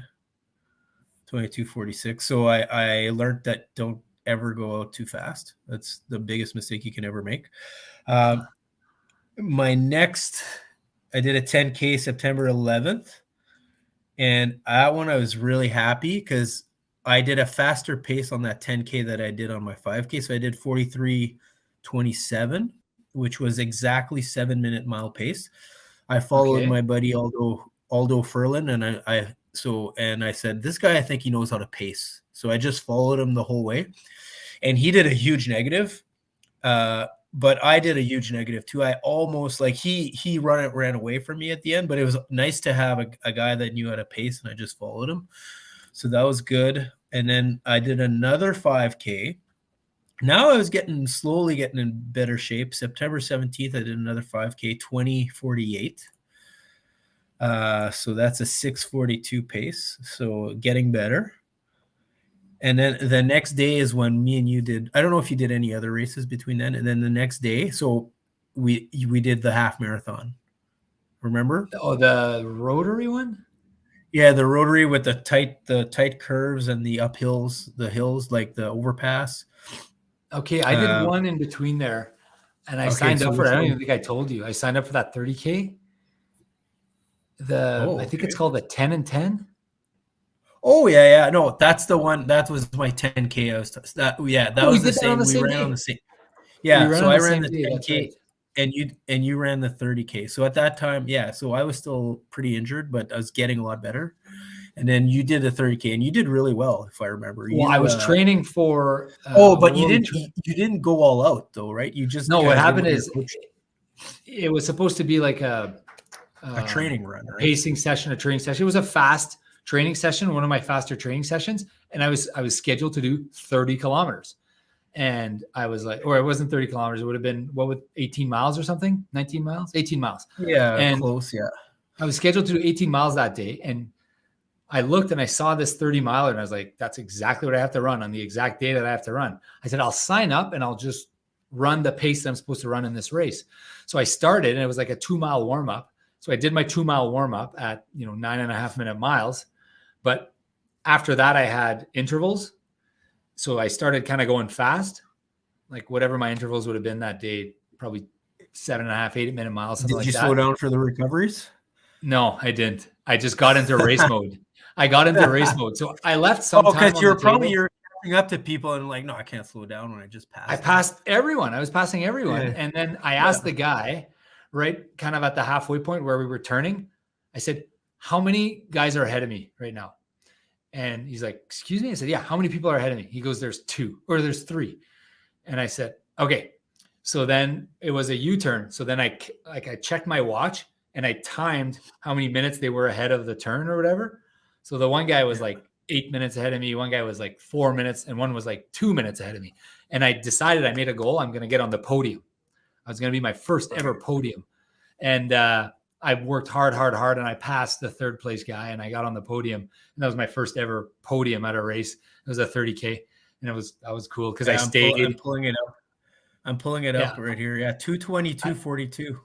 22:46. So I learned that don't ever go out too fast. That's the biggest mistake you can ever make. My next, I did a 10K September 11th, and that one I was really happy because I did a faster pace on that 10K that I did on my 5K. So I did 43:27, which was exactly 7-minute mile pace. I followed Okay. my buddy Aldo Furlan, and I said, this guy, I think he knows how to pace. So I just followed him the whole way, and he did a huge negative. But I did a huge negative too. I almost he ran away from me at the end, but it was nice to have a guy that knew how to pace, and I just followed him. So that was good. And then I did another 5K. Now I was slowly getting in better shape. September 17th, I did another 5K, 20:48. So that's a 6:42 pace. So getting better. And then the next day is when me and you did, I don't know if you did any other races between then. And then the next day, so we did the half marathon. Remember? Oh, the rotary one? Yeah, the rotary with the tight curves and the uphills, the hills, like the overpass. Okay, I did one in between there, and I signed up for it. I don't even think I told you. I signed up for that 30K. I think it's called the 10 and 10. Oh yeah. No, that's the one. That was my 10K. That was the same. We ran on the same. Yeah, so I ran the 10K, and you ran the 30K. So at that time, yeah, so I was still pretty injured, but I was getting a lot better. And then you did the 30K, and you did really well, if I remember. Well, I was training for. But you didn't go all out though, right? You just what happened is it was supposed to be like a training run, right? Pacing session, a training session. It was a fast training session, one of my faster training sessions, and I was scheduled to do 30 kilometers. And I was like, or it wasn't 30 kilometers. It would have been, 18 miles or something? 19 miles? 18 miles. Yeah, and close, yeah. I was scheduled to do 18 miles that day. And I looked and I saw this 30 miler, and I was like, that's exactly what I have to run on the exact day that I have to run. I said, I'll sign up and I'll just run the pace that I'm supposed to run in this race. So I started, and it was like a 2-mile warm-up. So I did my 2-mile warm-up at 9.5-minute miles. But after that, I had intervals. So I started kind of going fast, like whatever my intervals would have been that day, probably 7.5, 8-minute miles, something like that. Did you slow down for the recoveries? No, I didn't. I just got into race mode. So I left some time. Because you're catching up to people and like, no, I can't slow down when I just passed. I passed everyone. I was passing everyone. Yeah. And then I asked the guy, right, kind of at the halfway point where we were turning, I said, how many guys are ahead of me right now? And he's like, excuse me? I said, yeah, how many people are ahead of me? He goes, there's 2 or there's 3. And I said, okay. So then it was a U-turn. So then I checked my watch and I timed how many minutes they were ahead of the turn or whatever. So the one guy was like 8 minutes ahead of me. One guy was like 4 minutes, and one was like 2 minutes ahead of me. And I decided, I made a goal. I'm going to get on the podium. I was going to be my first ever podium. And I worked hard, and I passed the third place guy, and I got on the podium. And that was my first ever podium at a race. It was a 30K, and that was cool because I stayed. I'm pulling it up. I'm pulling it up right here. Yeah, 2:22:42.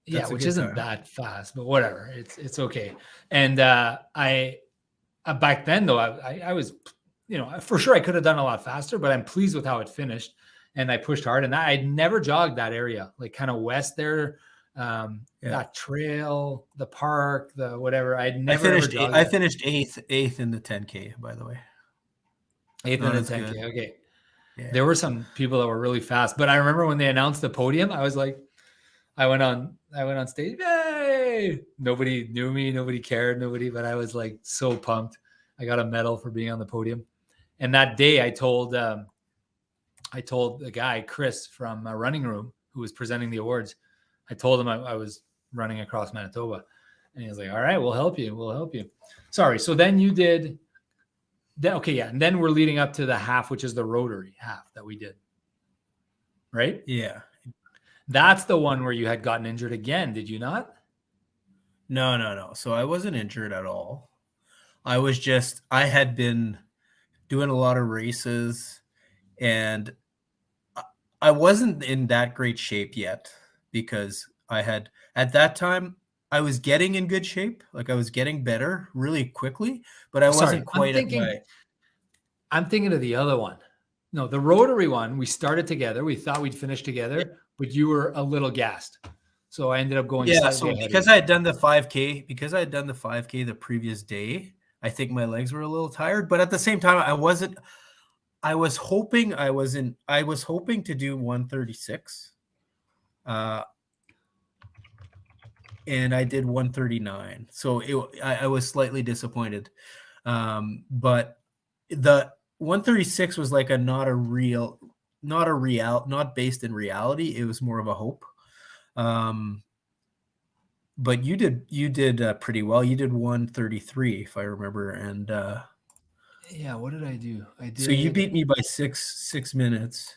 Yeah, which isn't that fast, but whatever. It's okay. And I back then though, I was, for sure I could have done a lot faster, but I'm pleased with how it finished. And I pushed hard, and I'd never jogged that area, like kind of west there. That trail, the park, the whatever. I finished eighth in the 10K, by the way. Eighth in the 10K. Good. Okay. Yeah. There were some people that were really fast, but I remember when they announced the podium, I was like, I went on stage. Yay! Nobody knew me, nobody cared, but I was like so pumped. I got a medal for being on the podium. And that day I told the guy, Chris from Running Room, who was presenting the awards, I told him I was running across Manitoba, and he was like, all right, we'll help you. Sorry. So then you did that. Okay. Yeah. And then we're leading up to the half, which is the rotary half that we did. Right. Yeah. That's the one where you had gotten injured again. Did you not? No. So I wasn't injured at all. I had been doing a lot of races, and I wasn't in that great shape yet, because at that time, I was getting in good shape. Like, I was getting better really quickly, but I wasn't quite I'm thinking of the other one. No, the rotary one, we started together. We thought we'd finish together, but you were a little gassed. So I ended up going. Yeah, so because I had done the 5K the previous day, I think my legs were a little tired, but at the same time, I was hoping to do 136. And I did 139. So I was slightly disappointed. But the 136 was like not based in reality. It was more of a hope. But you did pretty well. You did 133, if I remember. And yeah, what did I do? So you beat me by six minutes.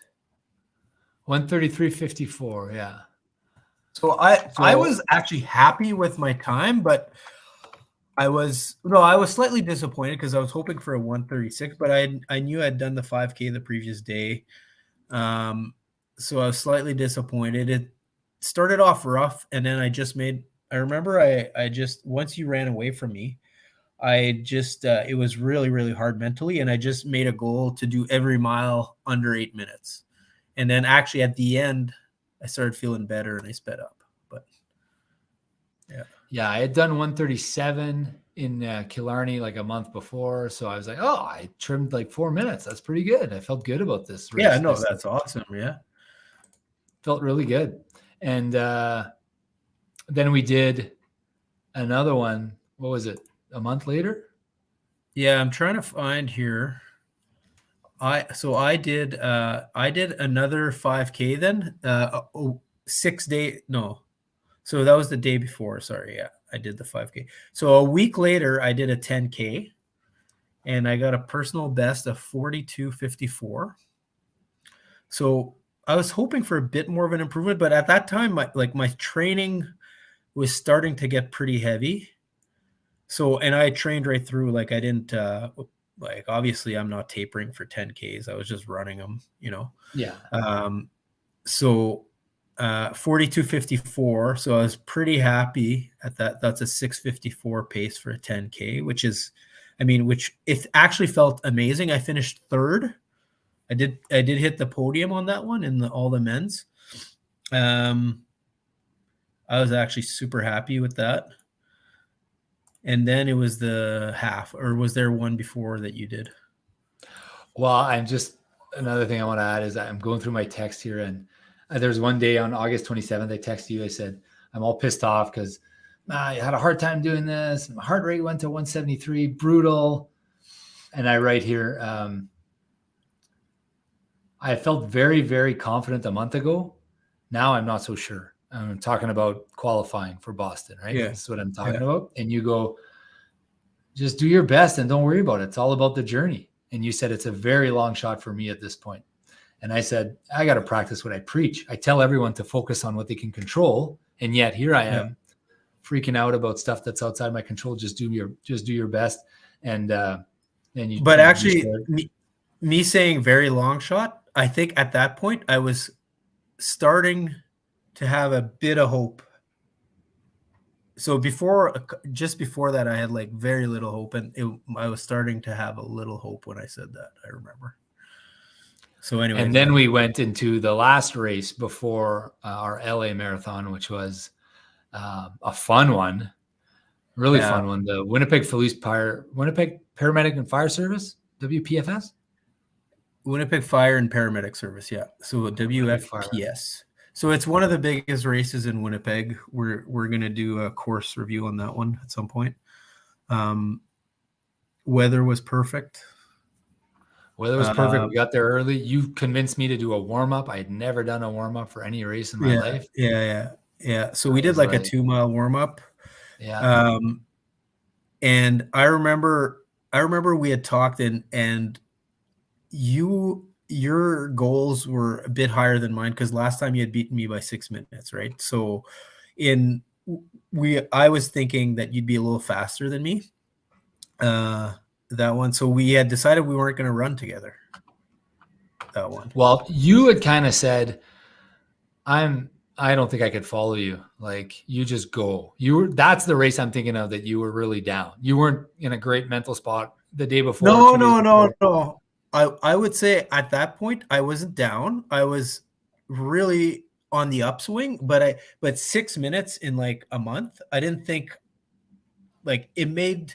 133.54. Yeah. So I was actually happy with my time, but I was slightly disappointed because I was hoping for a 136, but I knew I'd done the 5K the previous day. So I was slightly disappointed. It started off rough, and then I remember I just, once you ran away from me, it was really, really hard mentally. And I just made a goal to do every mile under 8 minutes. And then actually at the end, I started feeling better and I sped up. But yeah, I had done 137 in Killarney like a month before. So I was like, oh, I trimmed like 4 minutes. That's pretty good. I felt good about this race. Yeah, no, that's awesome. Yeah. Felt really good. And then we did another one. What was it? A month later? Yeah, I'm trying to find here. I did another 5K then. 6 day. No. So that was the day before. Sorry. Yeah, I did the 5K. So a week later, I did a 10K, and I got a personal best of 42.54. So I was hoping for a bit more of an improvement, but at that time, my training was starting to get pretty heavy. So, and I trained right through, like I didn't, obviously I'm not tapering for 10Ks. I was just running them, Yeah. So 42.54. So I was pretty happy at that. That's a 6:54 pace for a 10K, which it actually felt amazing. I finished third. I did hit the podium on that one in all the men's. I was actually super happy with that. And then it was the half, or was there one before that you did? Well, another thing I want to add is that I'm going through my text here, and there's one day on August 27th, I texted you. I said, I'm all pissed off because I had a hard time doing this. My heart rate went to 173, brutal. And I write here, I felt very, very confident a month ago. Now I'm not so sure. I'm talking about qualifying for Boston, right? Yeah. That's what I'm talking about. And you go, just do your best and don't worry about it. It's all about the journey. And you said it's a very long shot for me at this point. And I said, I got to practice what I preach. I tell everyone to focus on what they can control. And yet here I am freaking out about stuff that's outside my control. Just do your best. And you. But you actually, me saying very long shot, I think at that point I was starting to have a bit of hope. So just before that, I had like very little hope, and I was starting to have a little hope when I said that. I remember. So anyway, and then we went into the last race before our LA marathon, which was a fun one, really fun one. The Winnipeg Paramedic and Fire Service, WPFS. Winnipeg Fire and Paramedic Service, yeah. So WFPS. So it's one of the biggest races in Winnipeg. We're going to do a course review on that one at some point. Weather was perfect. Weather was perfect. We got there early. You convinced me to do a warm-up. I had never done a warm-up for any race in my life. Yeah. So we did like a 2-mile warm-up. Yeah. And I remember we had talked and your goals were a bit higher than mine, because last time you had beaten me by 6 minutes, right? So I was thinking that you'd be a little faster than me. That one. So we had decided we weren't going to run together. That one. Well, you had kind of said, I don't think I could follow you. Like, you just go. That's the race I'm thinking of that you were really down. You weren't in a great mental spot the day before. No. I would say at that point I wasn't down. I was really on the upswing, but 6 minutes in like a month, I didn't think like it made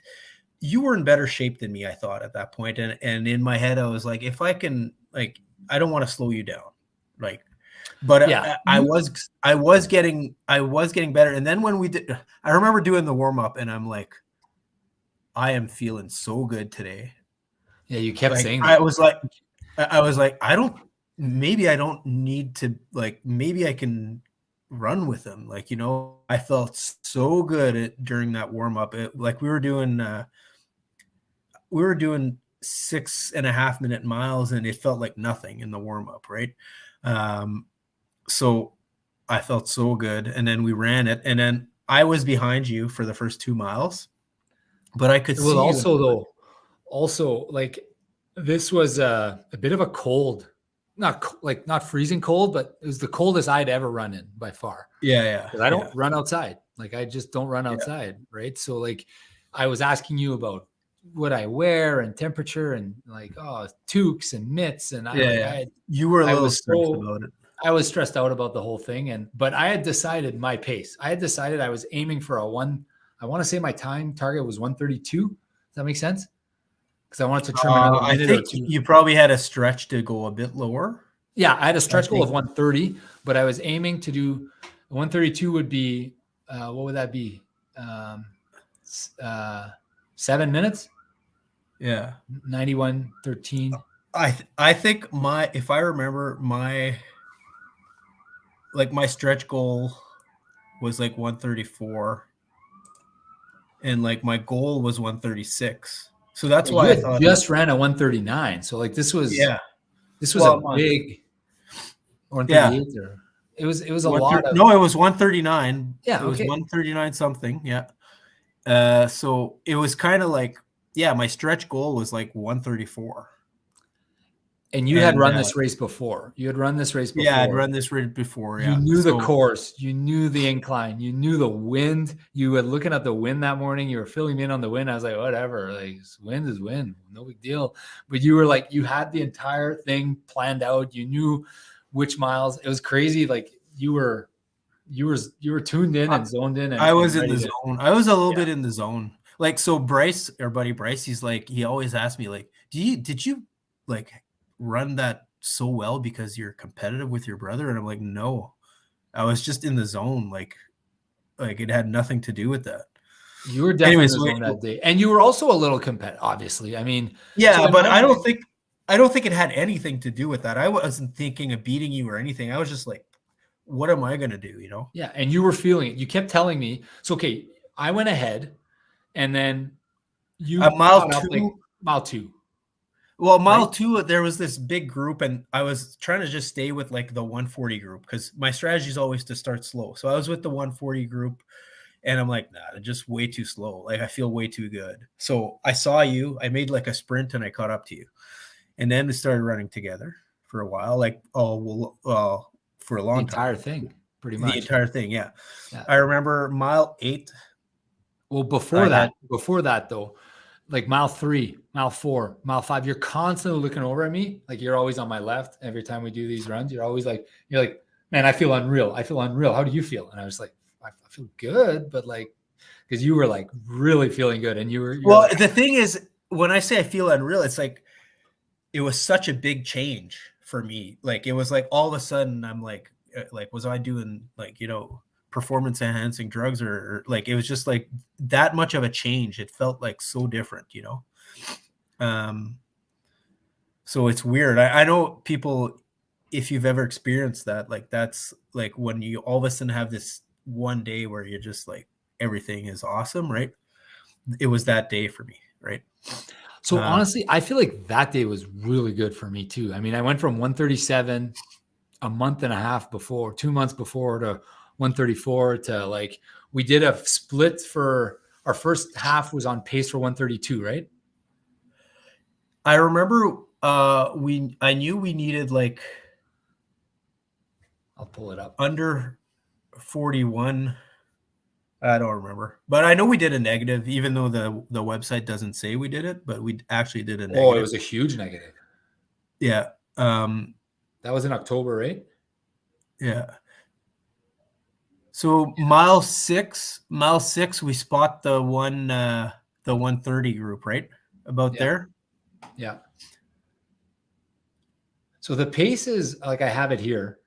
you were in better shape than me, I thought at that point. And in my head, I was like, if I can, like, I don't want to slow you down. Like, but yeah, I was getting better. And then when I remember doing the warm up and I'm like, I am feeling so good today. Yeah. You kept saying that. I was like, maybe I don't need to, like, maybe I can run with them. Like, I felt so good during that warm up. Like we were doing 6.5 minute miles and it felt like nothing in the warm up. Right. So I felt so good. And then we ran it. And then I was behind you for the first 2 miles, but I could see also like this was a bit of a cold, not freezing cold, but it was the coldest I'd ever run in by far. Yeah. Because I don't run outside. Like I just don't run outside. Yeah. Right. So like I was asking you about what I wear and temperature and like, toques and mitts. And you were a little stressed about it. I was stressed out about the whole thing. But I had decided my pace. I had decided I was aiming for I want to say my time target was 132. Does that make sense? Because I wanted to trim another minute or two. You probably had a stretch to go a bit lower. Yeah, I had a stretch goal of 130, but I was aiming to do 132 would be, what would that be? 7 minutes. Yeah. 91:13. I think if I remember my stretch goal was like 134 and like my goal was 136. So that's why I thought just ran a 139. So like this was a big 138 or it was a lot of, no, it was 139. Yeah. It was 139 something. Yeah. So it was kind of like, my stretch goal was like 134. And you had run this race before. You had run this race before. Yeah, I'd run this race before. Yeah. You knew the course. You knew the incline. You knew the wind. You were looking at the wind that morning. You were filling me in on the wind. I was like, whatever. Like, wind is wind. No big deal. But you were like, you had the entire thing planned out. You knew which miles. It was crazy. Like you were tuned in and zoned in. And I was in the zone. I was a little bit in the zone. Like, so Bryce, our buddy Bryce, he's like, he always asked me, like, did you like run that so well because you're competitive with your brother? And I'm like, no, I was just in the zone. Like it had nothing to do with that. You were definitely in the zone that day. And you were also a little competitive, obviously. I mean, but I don't think it had anything to do with that. I wasn't thinking of beating you or anything. I was just like, what am I going to do? Yeah. And you were feeling it. You kept telling me, so, okay, I went ahead and then You mile caught up like two. mile two, Well, right? mile two, there was this big group, and I was trying to just stay with like the 140 group because my strategy is always to start slow. So I was with the 140 group, and I'm like, nah, they're just way too slow. Like I feel way too good. So I saw you, I made like a sprint, and I caught up to you, and then we started running together for a while, like for a The long time, entire thing, pretty the much. entire thing. Yeah, Yeah. I remember mile 8. Well, I had before that though, like mile 3, mile 4, mile 5, you're constantly looking over at me. Like you're always on my left. Every time we do these runs, you're like, man, I feel unreal. I feel unreal. How do you feel? And I was like, I feel good, but like, because you were like really feeling good, and you're well. like, The thing is, when I say I feel unreal, it's like it was such a big change for me. Like it was like all of a sudden I'm like was I doing like, performance enhancing drugs or like it was just like that much of a change. It felt like so different. Um so it's weird. I know people, if you've ever experienced that, like that's like when you all of a sudden have this one day where you're just like everything is awesome, right? It was that day for me, right? so honestly, I feel like that day was really good for me too. I mean, I went from 137 a month and a half before, 2 months before, to 134 to like, we did a split for our first half was on pace for 132, right? I remember I knew we needed like I'll pull it up. under 41. I don't remember, but I know we did a negative, even though the website doesn't say we did it, but we actually did a Oh, it negative. was a huge negative. Yeah. That was in October, right? Yeah. So mile six, we spot the 130 group, right? About Yeah. there. Yeah. So the pace is like, I have it here.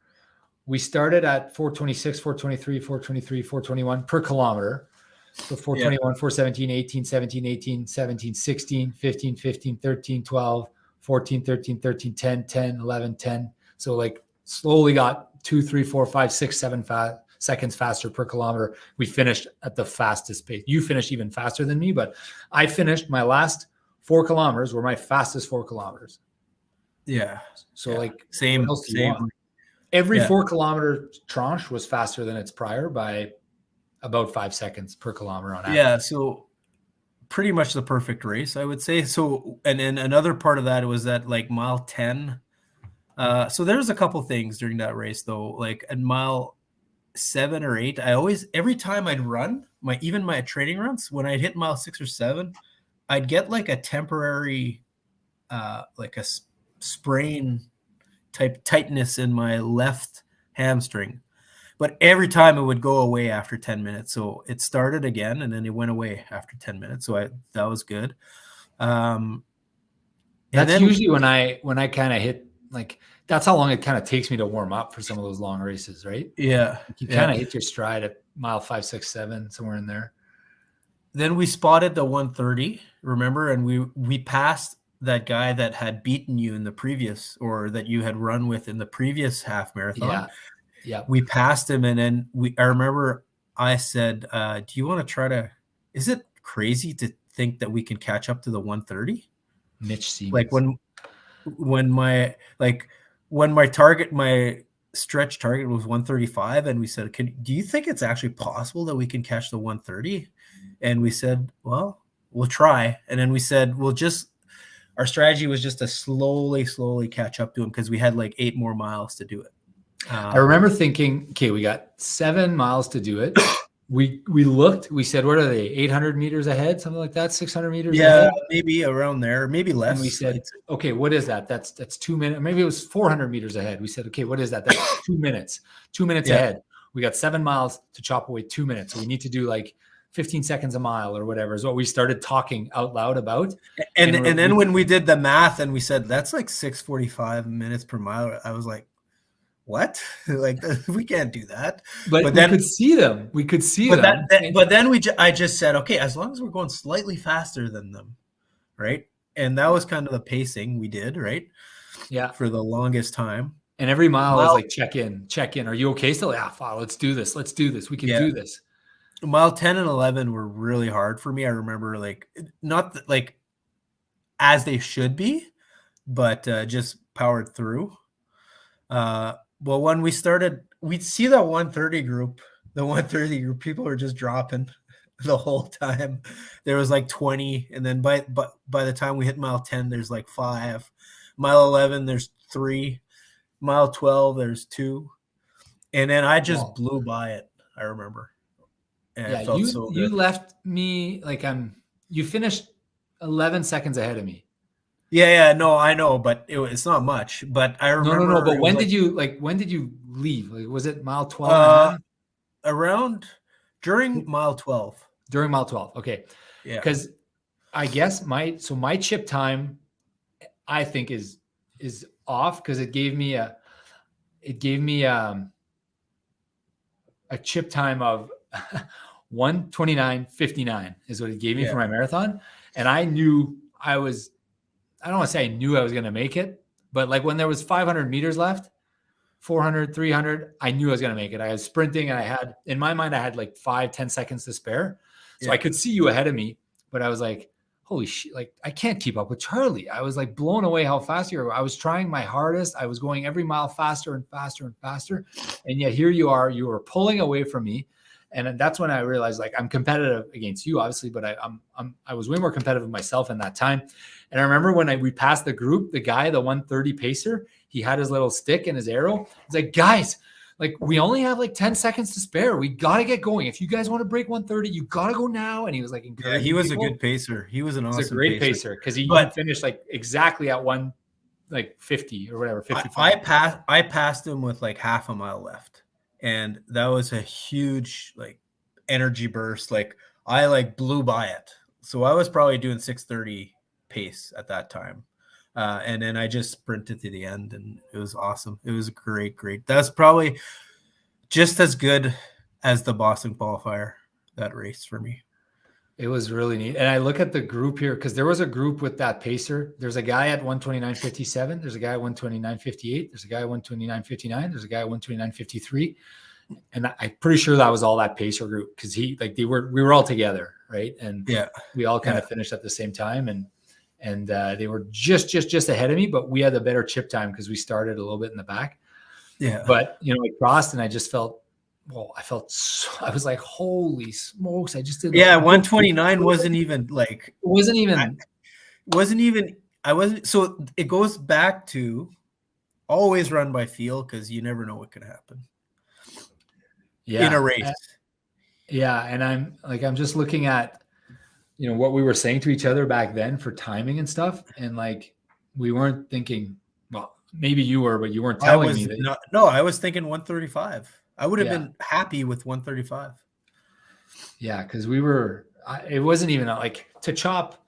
We started at 426, 423, 423, 421 per kilometer. So 421, 417, 18, 17, 18, 17, 16, 15, 15, 13, 12, 14, 13, 13, 10, 10, 11, 10. So like slowly got 2, 3, 4, 5, 6, 7 seconds faster per kilometer. We finished at the fastest pace. You finished even faster than me, but I finished my last 4 kilometers were my fastest 4 kilometers. Yeah. So yeah. like, same, what else do you same. want? Every Yeah. 4 kilometer tranche was faster than its prior by about 5 seconds per kilometer on average. Yeah. So pretty much the perfect race, I would say. So, and then another part of that was that like mile 10. So there's a couple things during that race though, like at mile 7 or 8, every time I'd run even my training runs, when I'd hit mile 6 or 7, I'd get like a temporary, like a sprain type tightness in my left hamstring. But every time it would go away after 10 minutes. So it started again and then it went away after 10 minutes. So that was good. That's usually when I kind of hit, like, that's how long it kind of takes me to warm up for some of those long races, right? Yeah. You kind of hit your stride at mile 5, 6, 7, somewhere in there. Then we spotted the 130, remember? And we passed that guy that had beaten you in the previous, or that you had run with in the previous half marathon. Yeah. Yeah. We passed him. And then I remember I said, do you want to try is it crazy to think that we can catch up to the 130? Mitch Siemens. Like when my stretch target was 135, and we said, do you think it's actually possible that we can catch the 130? And we said, well, we'll try. And then we said, our strategy was just to slowly catch up to him, because we had like 8 more miles to do it. I remember thinking, okay, we got 7 miles to do it. We looked, we said, what are they, 800 meters ahead, something like that, 600 meters ahead? Maybe around there, maybe less. And we said, okay, what is that? That's 2 minutes. Maybe it was 400 meters ahead. We said, okay, what is that? That's 2 minutes. 2 minutes ahead. We got 7 miles to chop away 2 minutes. So we need to do like 15 seconds a mile or whatever is what we started talking out loud about. And then when we did the math and we said, that's like 6:45 minutes per mile, I was like, what? Like, we can't do that. But then we could see them. We could see them. But then I just said, okay, as long as we're going slightly faster than them, right? And that was kind of the pacing we did, right? Yeah. For the longest time. And every mile was like, check in. Are you okay still? Yeah, let's do this. We can do this. mile 10 and 11 were really hard for me. I remember like not like as they should be, but just powered through. Well, when we started, we'd see that 130 group. The 130 group, people were just dropping the whole time. There was like 20, and then by the time we hit mile 10, there's like 5. Mile 11, there's 3. Mile 12, there's 2. And then I just blew by it. I remember. And it felt so you good. left me like you finished 11 seconds ahead of me. Yeah, no, I know, but it's not much. But I remember. No. But when did you leave? Like, was it mile 12? Around during mile 12. During mile 12. Okay. Yeah. Because I guess my chip time, I think is off because it gave me a chip time of 1:29:59 is what it gave me for my marathon. And I knew I don't want to say I knew I was going to make it, but like when there was 500 meters left, 400, 300, I knew I was going to make it. I was sprinting and in my mind, I had like 5-10 seconds to spare. So I could see you ahead of me, but I was like, holy shit, like I can't keep up with Charlie. I was like blown away how fast you were. I was trying my hardest. I was going every mile faster and faster and faster. And yet here you were pulling away from me. And that's when I realized like I'm competitive against you, obviously, but I was way more competitive with myself in that time. And I remember when we passed the group, the guy, the 130 pacer, he had his little stick and his arrow. He's like, guys, like we only have like 10 seconds to spare. We got to get going. If you guys want to break 130, you got to go now. And he was like, he was people. A good pacer. He was an awesome. He was a great pacer because he finished like exactly at 50 or whatever. 55. I passed him with like half a mile left. And that was a huge like energy burst. Like I like blew by it. So I was probably doing 6:30 pace at that time. And then I just sprinted to the end and it was awesome. It was great. That's probably just as good as the Boston qualifier, that race for me. It was really neat. And I look at the group here because there was a group with that pacer. There's a guy at 1:29:57. There's a guy at 1:29:58. There's a guy at 1:29:59. There's a guy at 1:29:53. And I'm pretty sure that was all that pacer group because we were all together, right? And we all kind of finished at the same time. And they were just ahead of me, but we had the better chip time because we started a little bit in the back. Yeah. But I crossed and I just felt. Well, I was like, holy smokes. I just did. 129 wasn't even. So it goes back to always run by feel because you never know what could happen. Yeah. In a race. And I'm just looking at, what we were saying to each other back then for timing and stuff. And like, we weren't thinking, well, maybe you were, but you weren't telling me that. No, I was thinking 135. I would have been happy with 135. Yeah, because it wasn't even like to chop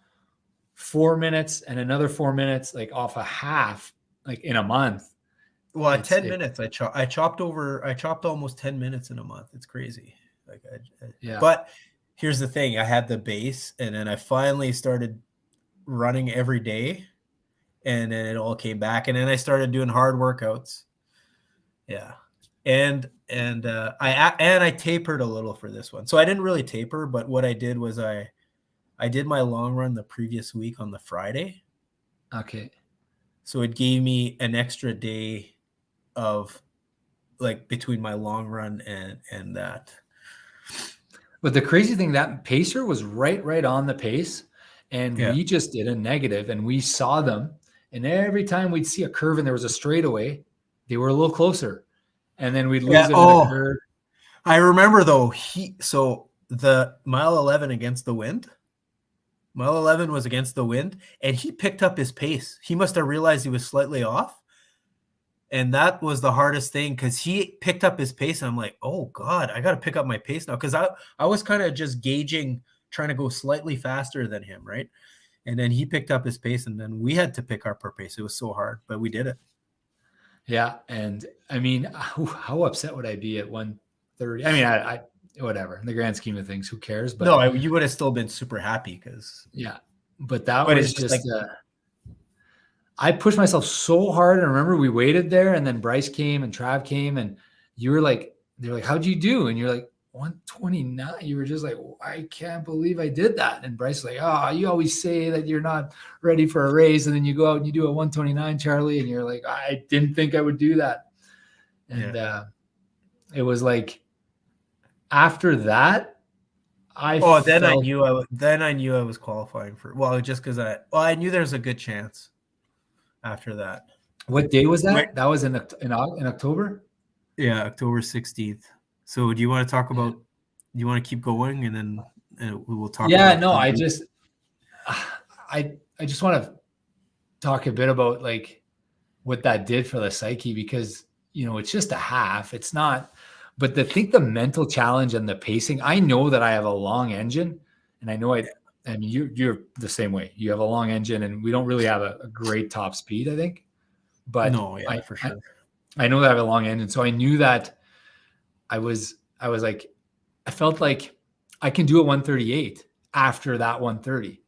4 minutes and another 4 minutes like off a half, like in a month. Well, 10 minutes, I chopped almost 10 minutes in a month. It's crazy. Like, But here's the thing: I had the base, and then I finally started running every day, and then it all came back, and then I started doing hard workouts. Yeah. And I tapered a little for this one. So I didn't really taper, but what I did was I did my long run the previous week on the Friday. Okay. So it gave me an extra day of like between my long run and that. But the crazy thing, that pacer was right on the pace. And we just did a negative and we saw them. And every time we'd see a curve and there was a straightaway, they were a little closer. And then we'd lose it in the curve. I remember though, so the mile 11 against the wind. Mile 11 was against the wind, and he picked up his pace. He must have realized he was slightly off. And that was the hardest thing because he picked up his pace. And I'm like, oh God, I got to pick up my pace now. Because I was kind of just gauging, trying to go slightly faster than him, right? And then he picked up his pace, and then we had to pick up our pace. It was so hard, but we did it. Yeah. And I mean, how upset would I be at 130? I mean, I whatever, in the grand scheme of things, who cares? But no, you would have still been super happy because but was just I pushed myself so hard. And I remember we waited there, and then Bryce came and Trav came, and you were like, they're like, how'd you do? And you're like, 129. You were just like, I can't believe I did that. And Bryce was like, oh, you always say that you're not ready for a race. And then you go out and you do a 129, Charlie. And you're like, I didn't think I would do that. And it was like, after that, then I knew I was qualifying for, well, just because I knew there was a good chance after that. What day was that? That was in October? Yeah, October 16th. So do you want to talk about, do you want to keep going and then we will talk about I just want to talk a bit about like what that did for the psyche, because it's just a half. It's not, but I think the mental challenge and the pacing, I know that I have a long engine, and I know you're the same way. You have a long engine, and we don't really have a great top speed, I think. But no, for sure. I know that I have a long engine. So I knew that I was like, I felt like I can do a 138 after that 130.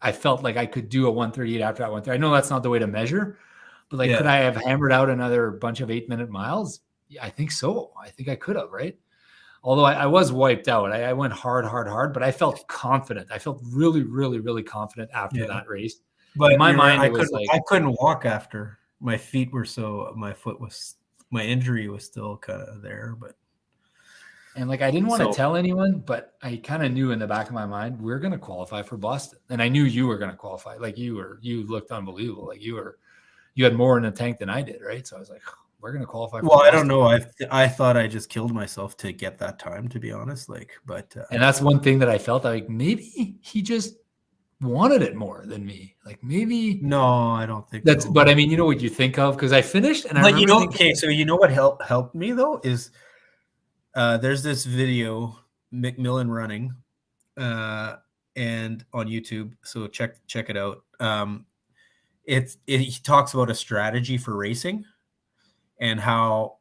I felt like I could do a 138 after that 130. I know that's not the way to measure, but like, could I have hammered out another bunch of 8-minute miles? Yeah, I think so. I think I could have, right? Although I was wiped out. I went hard, but I felt confident. I felt really, really, really confident after that race. But in my mind, I couldn't walk after. My injury was still kind of there, but. And like, I didn't want to tell anyone, but I kind of knew in the back of my mind, we're going to qualify for Boston. And I knew you were going to qualify. Like you looked unbelievable. Like you had more in the tank than I did. Right. So I was like, we're going to qualify for Boston. I don't know. I thought I just killed myself to get that time, to be honest. And that's one thing that I felt like maybe he just wanted it more than me. Like maybe. No, I don't think that's, but I mean, you know what you think of? Cause I finished and I so you know what helped me though is, there's this video, McMillan running, and on YouTube. So check it out. He talks about a strategy for racing and how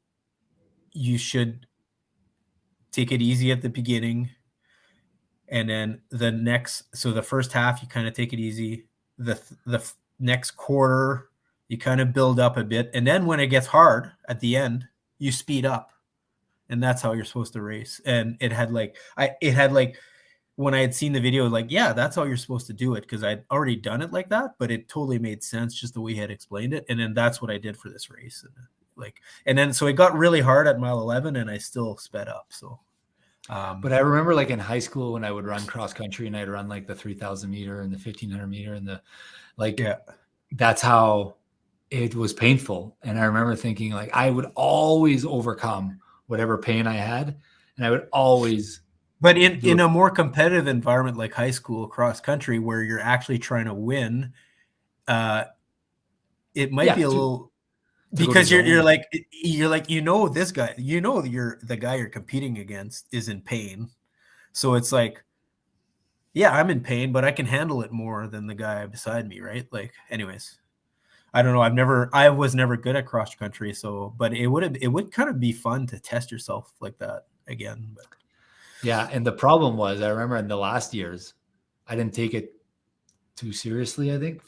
you should take it easy at the beginning. And then the first half, you kind of take it easy. The next quarter, you kind of build up a bit. And then when it gets hard at the end, you speed up. And that's how you're supposed to race. And it had when I had seen the video, like, yeah, that's how you're supposed to do it. Cause I'd already done it like that, but it totally made sense just the way he had explained it. And then that's what I did for this race. And then, so it got really hard at mile 11 and I still sped up. So, but I remember like in high school when I would run cross country and I'd run like the 3,000 meter and the 1,500 meter and that's how it was painful. And I remember thinking like, I would always overcome whatever pain I had. And I would always. But in a more competitive environment like high school cross country, where you're actually trying to win, it might be a little, because you're like, this guy, the guy you're competing against is in pain. So it's like, yeah, I'm in pain, but I can handle it more than the guy beside me. Right. Like, anyways. I don't know. I was never good at cross country. So, but it would kind of be fun to test yourself like that again. But. Yeah. And the problem was, I remember in the last years, I didn't take it too seriously, I think,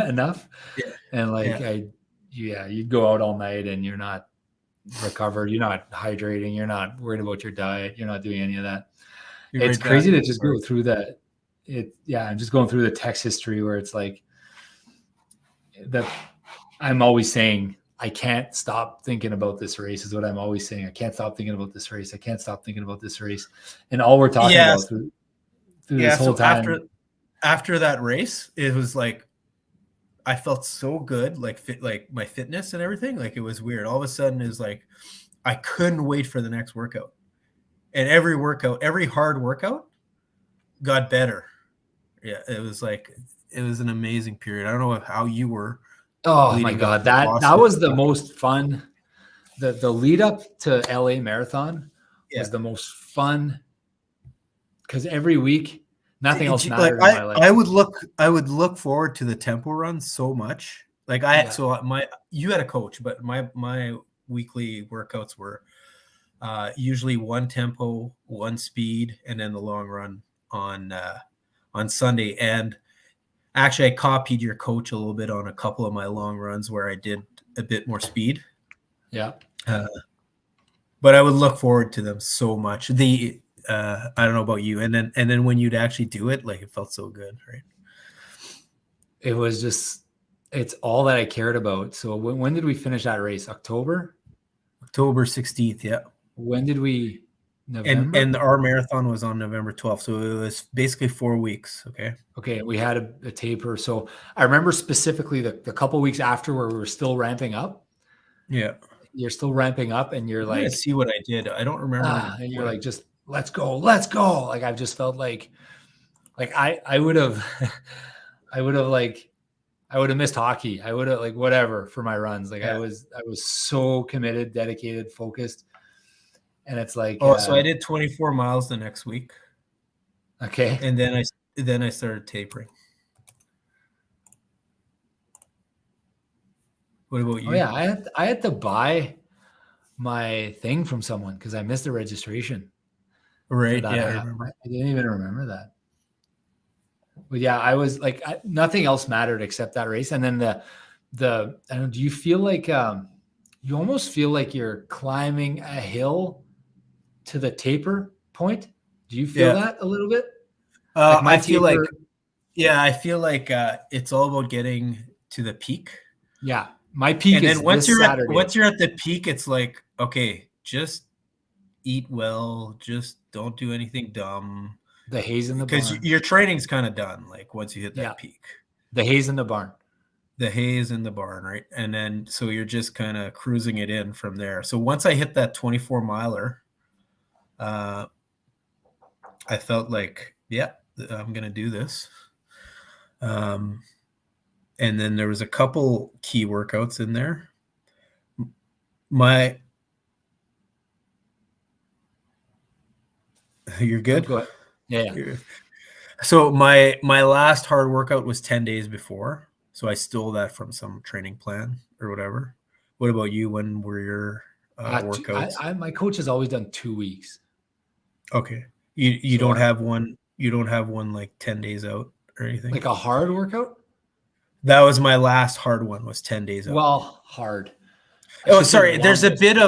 enough. Yeah. And you'd go out all night and you're not recovered. You're not hydrating. You're not worried about your diet. You're not doing any of that. It's crazy to just go through that. I'm just going through the text history where it's like, I'm always saying, I can't stop thinking about this race is what I'm always saying. I can't stop thinking about this race. I can't stop thinking about this race. And all we're talking about through this whole time. After that race, it was like, I felt so good, like my fitness and everything. Like it was weird. All of a sudden is like, I couldn't wait for the next workout. And every hard workout got better. Yeah. It was an amazing period. I don't know how you were. Oh my God. That was the most fun. The lead up to LA Marathon was the most fun, because every week nothing else mattered in my life. I would look forward to the tempo run so much. You had a coach, but my weekly workouts were usually one tempo, one speed, and then the long run on Sunday. And actually, I copied your coach a little bit on a couple of my long runs where I did a bit more speed. Yeah. But I would look forward to them so much. I don't know about you. And then when you'd actually do it, like it felt so good, right? It was just, it's all that I cared about. So when did we finish that race? October? October 16th, yeah. When did we? November? And our marathon was on November 12th. So it was basically 4 weeks. Okay. Okay. We had a taper. So I remember specifically the couple weeks after where we were still ramping up. Yeah. You're still ramping up and you're I'm gonna like, see what I did. I don't remember. and you're like, just let's go. Like I've just felt like I would have, I would have missed hockey. I would have like whatever for my runs. Like I was so committed, dedicated, focused. And it's like, so I did 24 miles the next week. Okay. And then I started tapering. What about you? Oh yeah, I had to buy my thing from someone because I missed the registration. Right. Yeah, I remember. I didn't even remember that. But yeah, I was like, nothing else mattered except that race. And then I don't know, do you feel like you almost feel like you're climbing a hill to the taper point? Do you feel that a little bit? I feel like it's all about getting to the peak. Yeah, my peak and is then once this you're Saturday. Once you're at the peak, it's like, okay, just eat well, just don't do anything dumb. The haze in the barn. Because your training's kind of done, like once you hit that peak. The haze in the barn. The haze in the barn, right? And then so you're just kind of cruising it in from there. So once I hit that 24 miler, I felt like, yeah, I'm gonna do this. And then there was a couple key workouts in there. You're good? Go ahead. Yeah. So my last hard workout was 10 days before. So I stole that from some training plan or whatever. What about you? When were your workouts? My coach has always done 2 weeks. Okay. You don't have one. You don't have one like 10 days out or anything? Like a hard workout? That was my last hard one, was 10 days out. Well, hard. Oh, sorry. There's a bit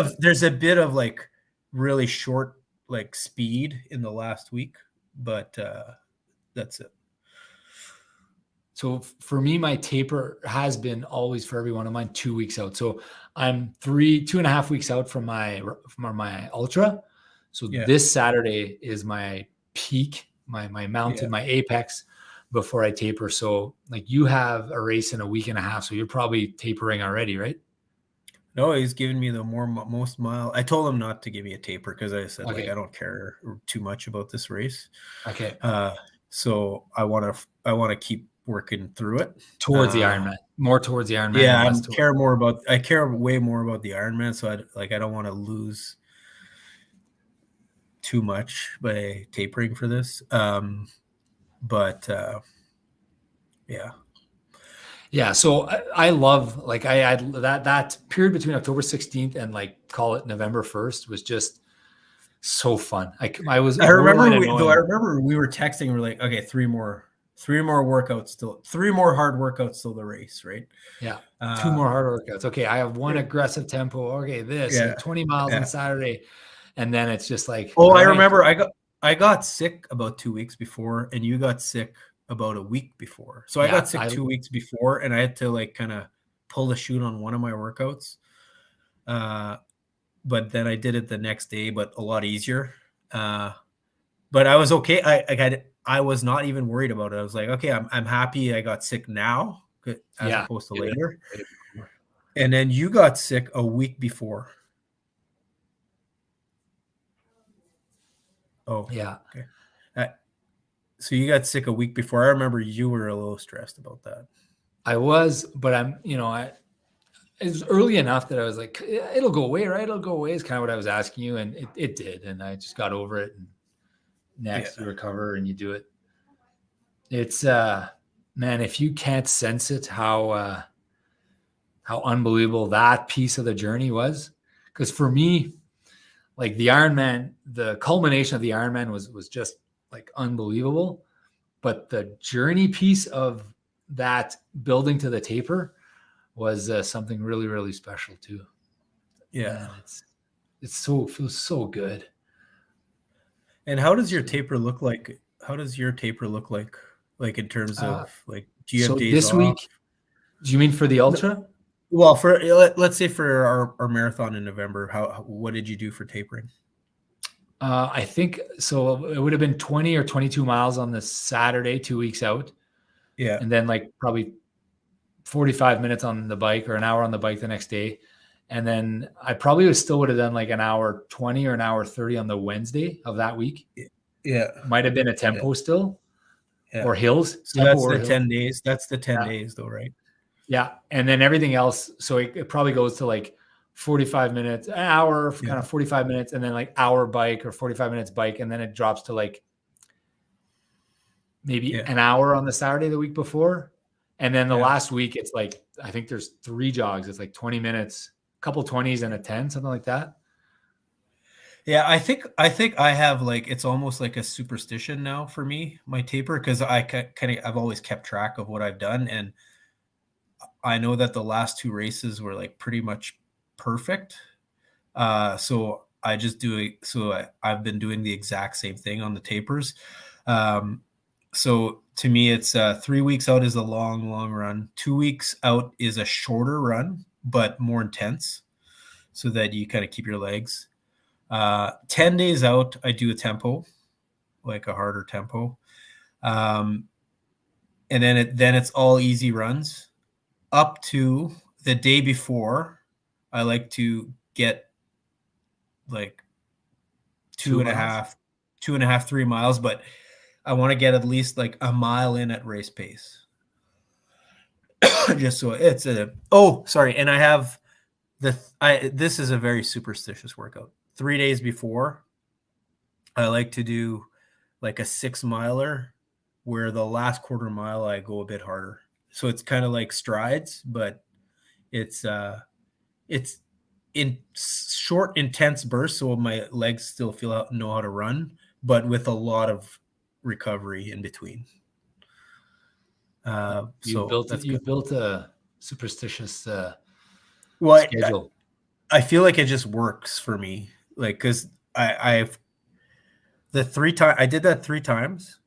of like really short like speed in the last week, but that's it. So for me, my taper has been always, for every one of mine, 2 weeks out. So I'm 2.5 weeks out from my ultra. So this Saturday is my peak, my mountain, my apex before I taper. So like you have a race in a week and a half, so you're probably tapering already, right? No, he's giving me the most mile. I told him not to give me a taper because I said, like, I don't care too much about this race. Okay. So I want to keep working through it towards the Ironman, more towards the Ironman. Yeah, I care way more about the Ironman. So I don't want to lose too much by tapering for this. Yeah. So I love, like, I had that period between October 16th and like call it November 1st was just so fun. I remember we were texting. We're like, okay, three more workouts still, 3 more hard workouts till the race, right? Yeah. 2 more hard workouts. Okay. I have one aggressive tempo. Okay. 20 miles on Saturday. And then it's just like, I remember I got sick about 2 weeks before, and you got sick about a week before. So I got sick 2 weeks before, and I had to like kind of pull the chute on one of my workouts. But then I did it the next day, but a lot easier. But I was okay. I was not even worried about it. I was like, okay, I'm happy I got sick now as opposed to later. And then you got sick a week before. Oh, yeah. Okay. So you got sick a week before. I remember you were a little stressed about that. I was, but it was early enough that I was like, it'll go away, right? It'll go away is kind of what I was asking you. And it did. And I just got over it. And next you recover and you do it. It's, man, if you can't sense it, how unbelievable that piece of the journey was. Because for me, like the Ironman, the culmination of the Ironman was just like unbelievable. But the journey piece of that building to the taper was something really, really special too. Yeah. Man, it feels so good. And how does your taper look like? How does your taper look like? Like in terms Uh, of like, do you have so days this off? week, do you mean for the ultra? Well, let's say for our marathon in November, what did you do for tapering? I think so. It would have been 20 or 22 miles on the Saturday, 2 weeks out, Yeah, and then like probably 45 minutes on the bike or an hour on the bike the next day. And then I probably still would have done like an hour 20 or an hour 30 on the Wednesday of that week. yeah, Might have been a yeah, tempo still yeah. or hills, So tempo that's or the hills. 10 days. That's the 10 Yeah. days though, right? Yeah. And then everything else. So it probably goes to like 45 minutes, an hour, Yeah, kind of 45 minutes, and then like hour bike or 45 minutes bike. And then it drops to like maybe yeah, an hour on the Saturday the week before. And then the yeah. last week, it's like, I think there's 3 jogs. It's like 20 minutes, a couple 20s and a 10, something like that. Yeah, I think I have like it's almost like a superstition now for me, my taper, because I've always kept track of what I've done, and I know that the last 2 races were like pretty much perfect. So I just do it. So I've been doing the exact same thing on the tapers. Um, so to me, it's 3 weeks out is a long, long run. 2 weeks out is a shorter run, but more intense, so that you kind of keep your legs. 10 days out, I do a tempo, like a harder tempo. Um, and then it's all easy runs up to the day before. I like to get like 2 miles. 2.5, 3 miles, but I want to get at least like a mile in at race pace. Just so it's sorry. And I have this is a very superstitious workout. 3 days before, I like to do like a 6 miler where the last quarter mile I go a bit harder. So it's kind of like strides, but it's in short, intense bursts, so my legs still know how to run, but with a lot of recovery in between. So that's good. You've built a superstitious Well, schedule. I feel like it just works for me, like because I've the 3 times I did that 3 times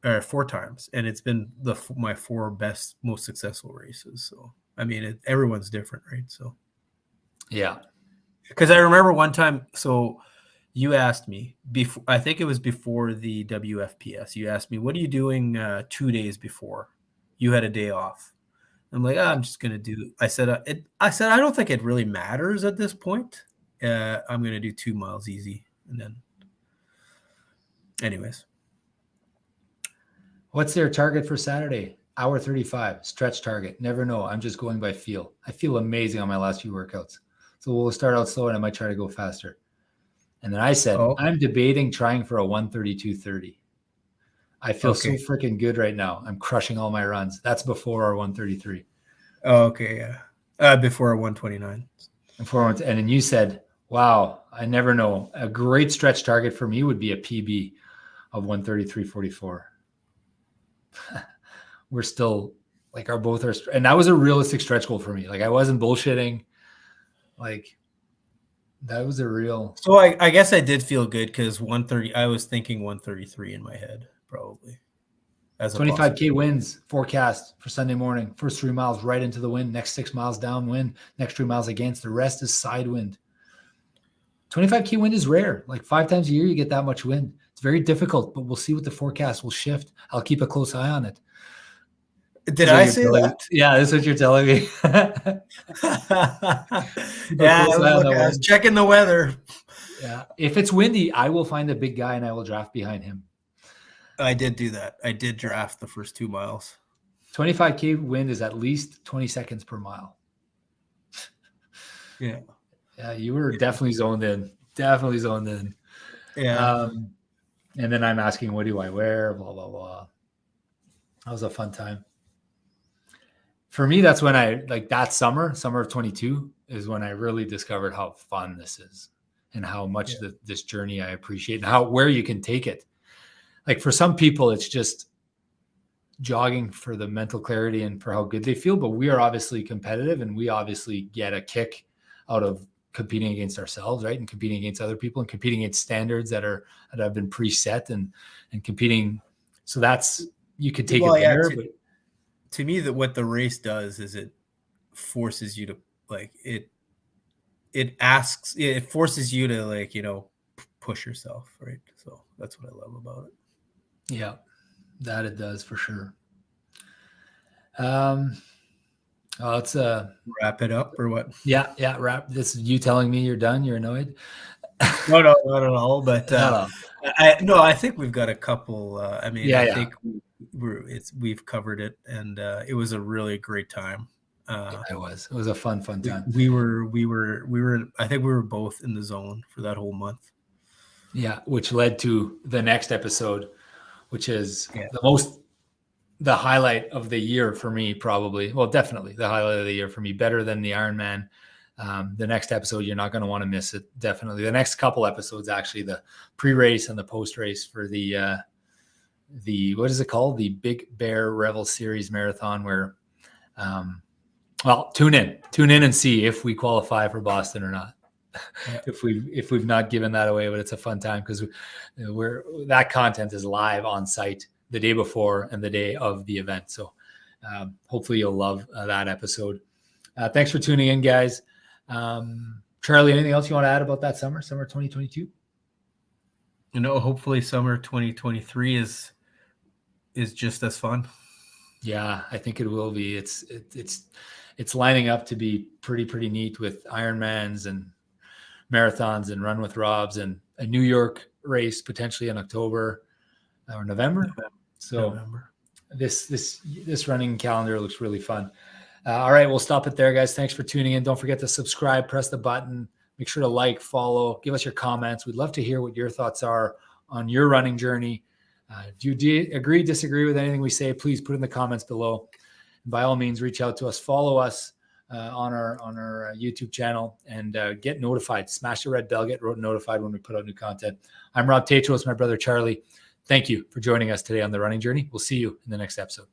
or 4 times, and it's been my 4 best, most successful races. So I mean, everyone's different, right? So Yeah. because I remember one time, so you asked me before, I think it was before the WFPS. You asked me, "What are you doing 2 days before?" You had a day off. I'm like, I'm just gonna do. I said I don't think it really matters at this point. I'm gonna do 2 miles easy, and then, anyways. What's their target for Saturday? Hour 35, stretch target. Never know. I'm just going by feel. I feel amazing on my last few workouts. So we'll start out slow and I might try to go faster. And then I said, Oh, I'm debating trying for a 132.30. I feel so okay. freaking good right now. I'm crushing all my runs. That's before our 133. Oh, okay, yeah. Before 129. And then you said, wow, I never know. A great stretch target for me would be a PB of 133.44. We're still like and that was a realistic stretch goal for me. Like I wasn't bullshitting. Like that was a real. So I guess I did feel good because 130. I was thinking 133 in my head, probably as a 25K possibility. wins forecast for Sunday morning. First 3 miles right into the wind. Next 6 miles downwind. Next 3 miles against. The rest is side wind. 25K wind is rare. Like 5 times a year, you get that much wind. It's very difficult, but we'll see what the forecast will shift. I'll keep a close eye on it. Did I say that? Yeah, that's what you're telling me. Keep a Yeah, close eye on the I was wind. checking the weather. Yeah. If it's windy, I will find a big guy and I will draft behind him. I did do that. I did draft the first 2 miles. 25K wind is at least 20 seconds per mile. Yeah. Yeah, you were definitely zoned in. Definitely zoned in. Yeah. And then I'm asking, what do I wear? Blah, blah, blah. That was a fun time. For me, that's when that summer of 22 is when I really discovered how fun this is and how much this journey I appreciate and where you can take it. Like for some people, it's just jogging for the mental clarity and for how good they feel. But we are obviously competitive and we obviously get a kick out of competing against ourselves, right? And competing against other people and competing against standards that have been preset and competing. So that's, you could take it there. But to me, that what the race does is it forces you to like it forces you to like, push yourself, right? So that's what I love about it. Yeah, that it does for sure. Let's wrap it up or what? Yeah, wrap. This is you telling me you're done. You're annoyed. No, not at all. But I think we've got a couple. I think we've covered it, and it was a really great time. It was a fun time. We were. I think we were both in the zone for that whole month. Yeah, which led to the next episode, which is the highlight of the year for me, probably. Well, definitely the highlight of the year for me, better than the Ironman. The next episode, you're not going to want to miss it. Definitely. The next couple episodes, actually, the pre-race and the post-race for the what is it called? The Big Bear Revel Series Marathon, where, tune in and see if we qualify for Boston or not. Yeah. If we've not given that away, but it's a fun time because that content is live on site the day before and the day of the event. So hopefully you'll love that episode. Thanks for tuning in, guys. Charlie, anything else you want to add about that summer 2022? Hopefully summer 2023 is just as fun. Yeah, I think it will be. It's lining up to be pretty neat with Ironmans and marathons and Run with Robs and a New York race potentially in October or November. So November. This running calendar looks really fun. All right, we'll stop it there, guys. Thanks for tuning in. Don't forget to subscribe, press the button, make sure to like, follow, give us your comments. We'd love to hear what your thoughts are on your running journey. Do you agree, disagree with anything we say? Please put in the comments below. And by all means, reach out to us, follow us on our YouTube channel, and get notified. Smash the red bell, get notified when we put out new content. I'm Rob Tatros, my brother Charlie. Thank you for joining us today on the running journey. We'll see you in the next episode.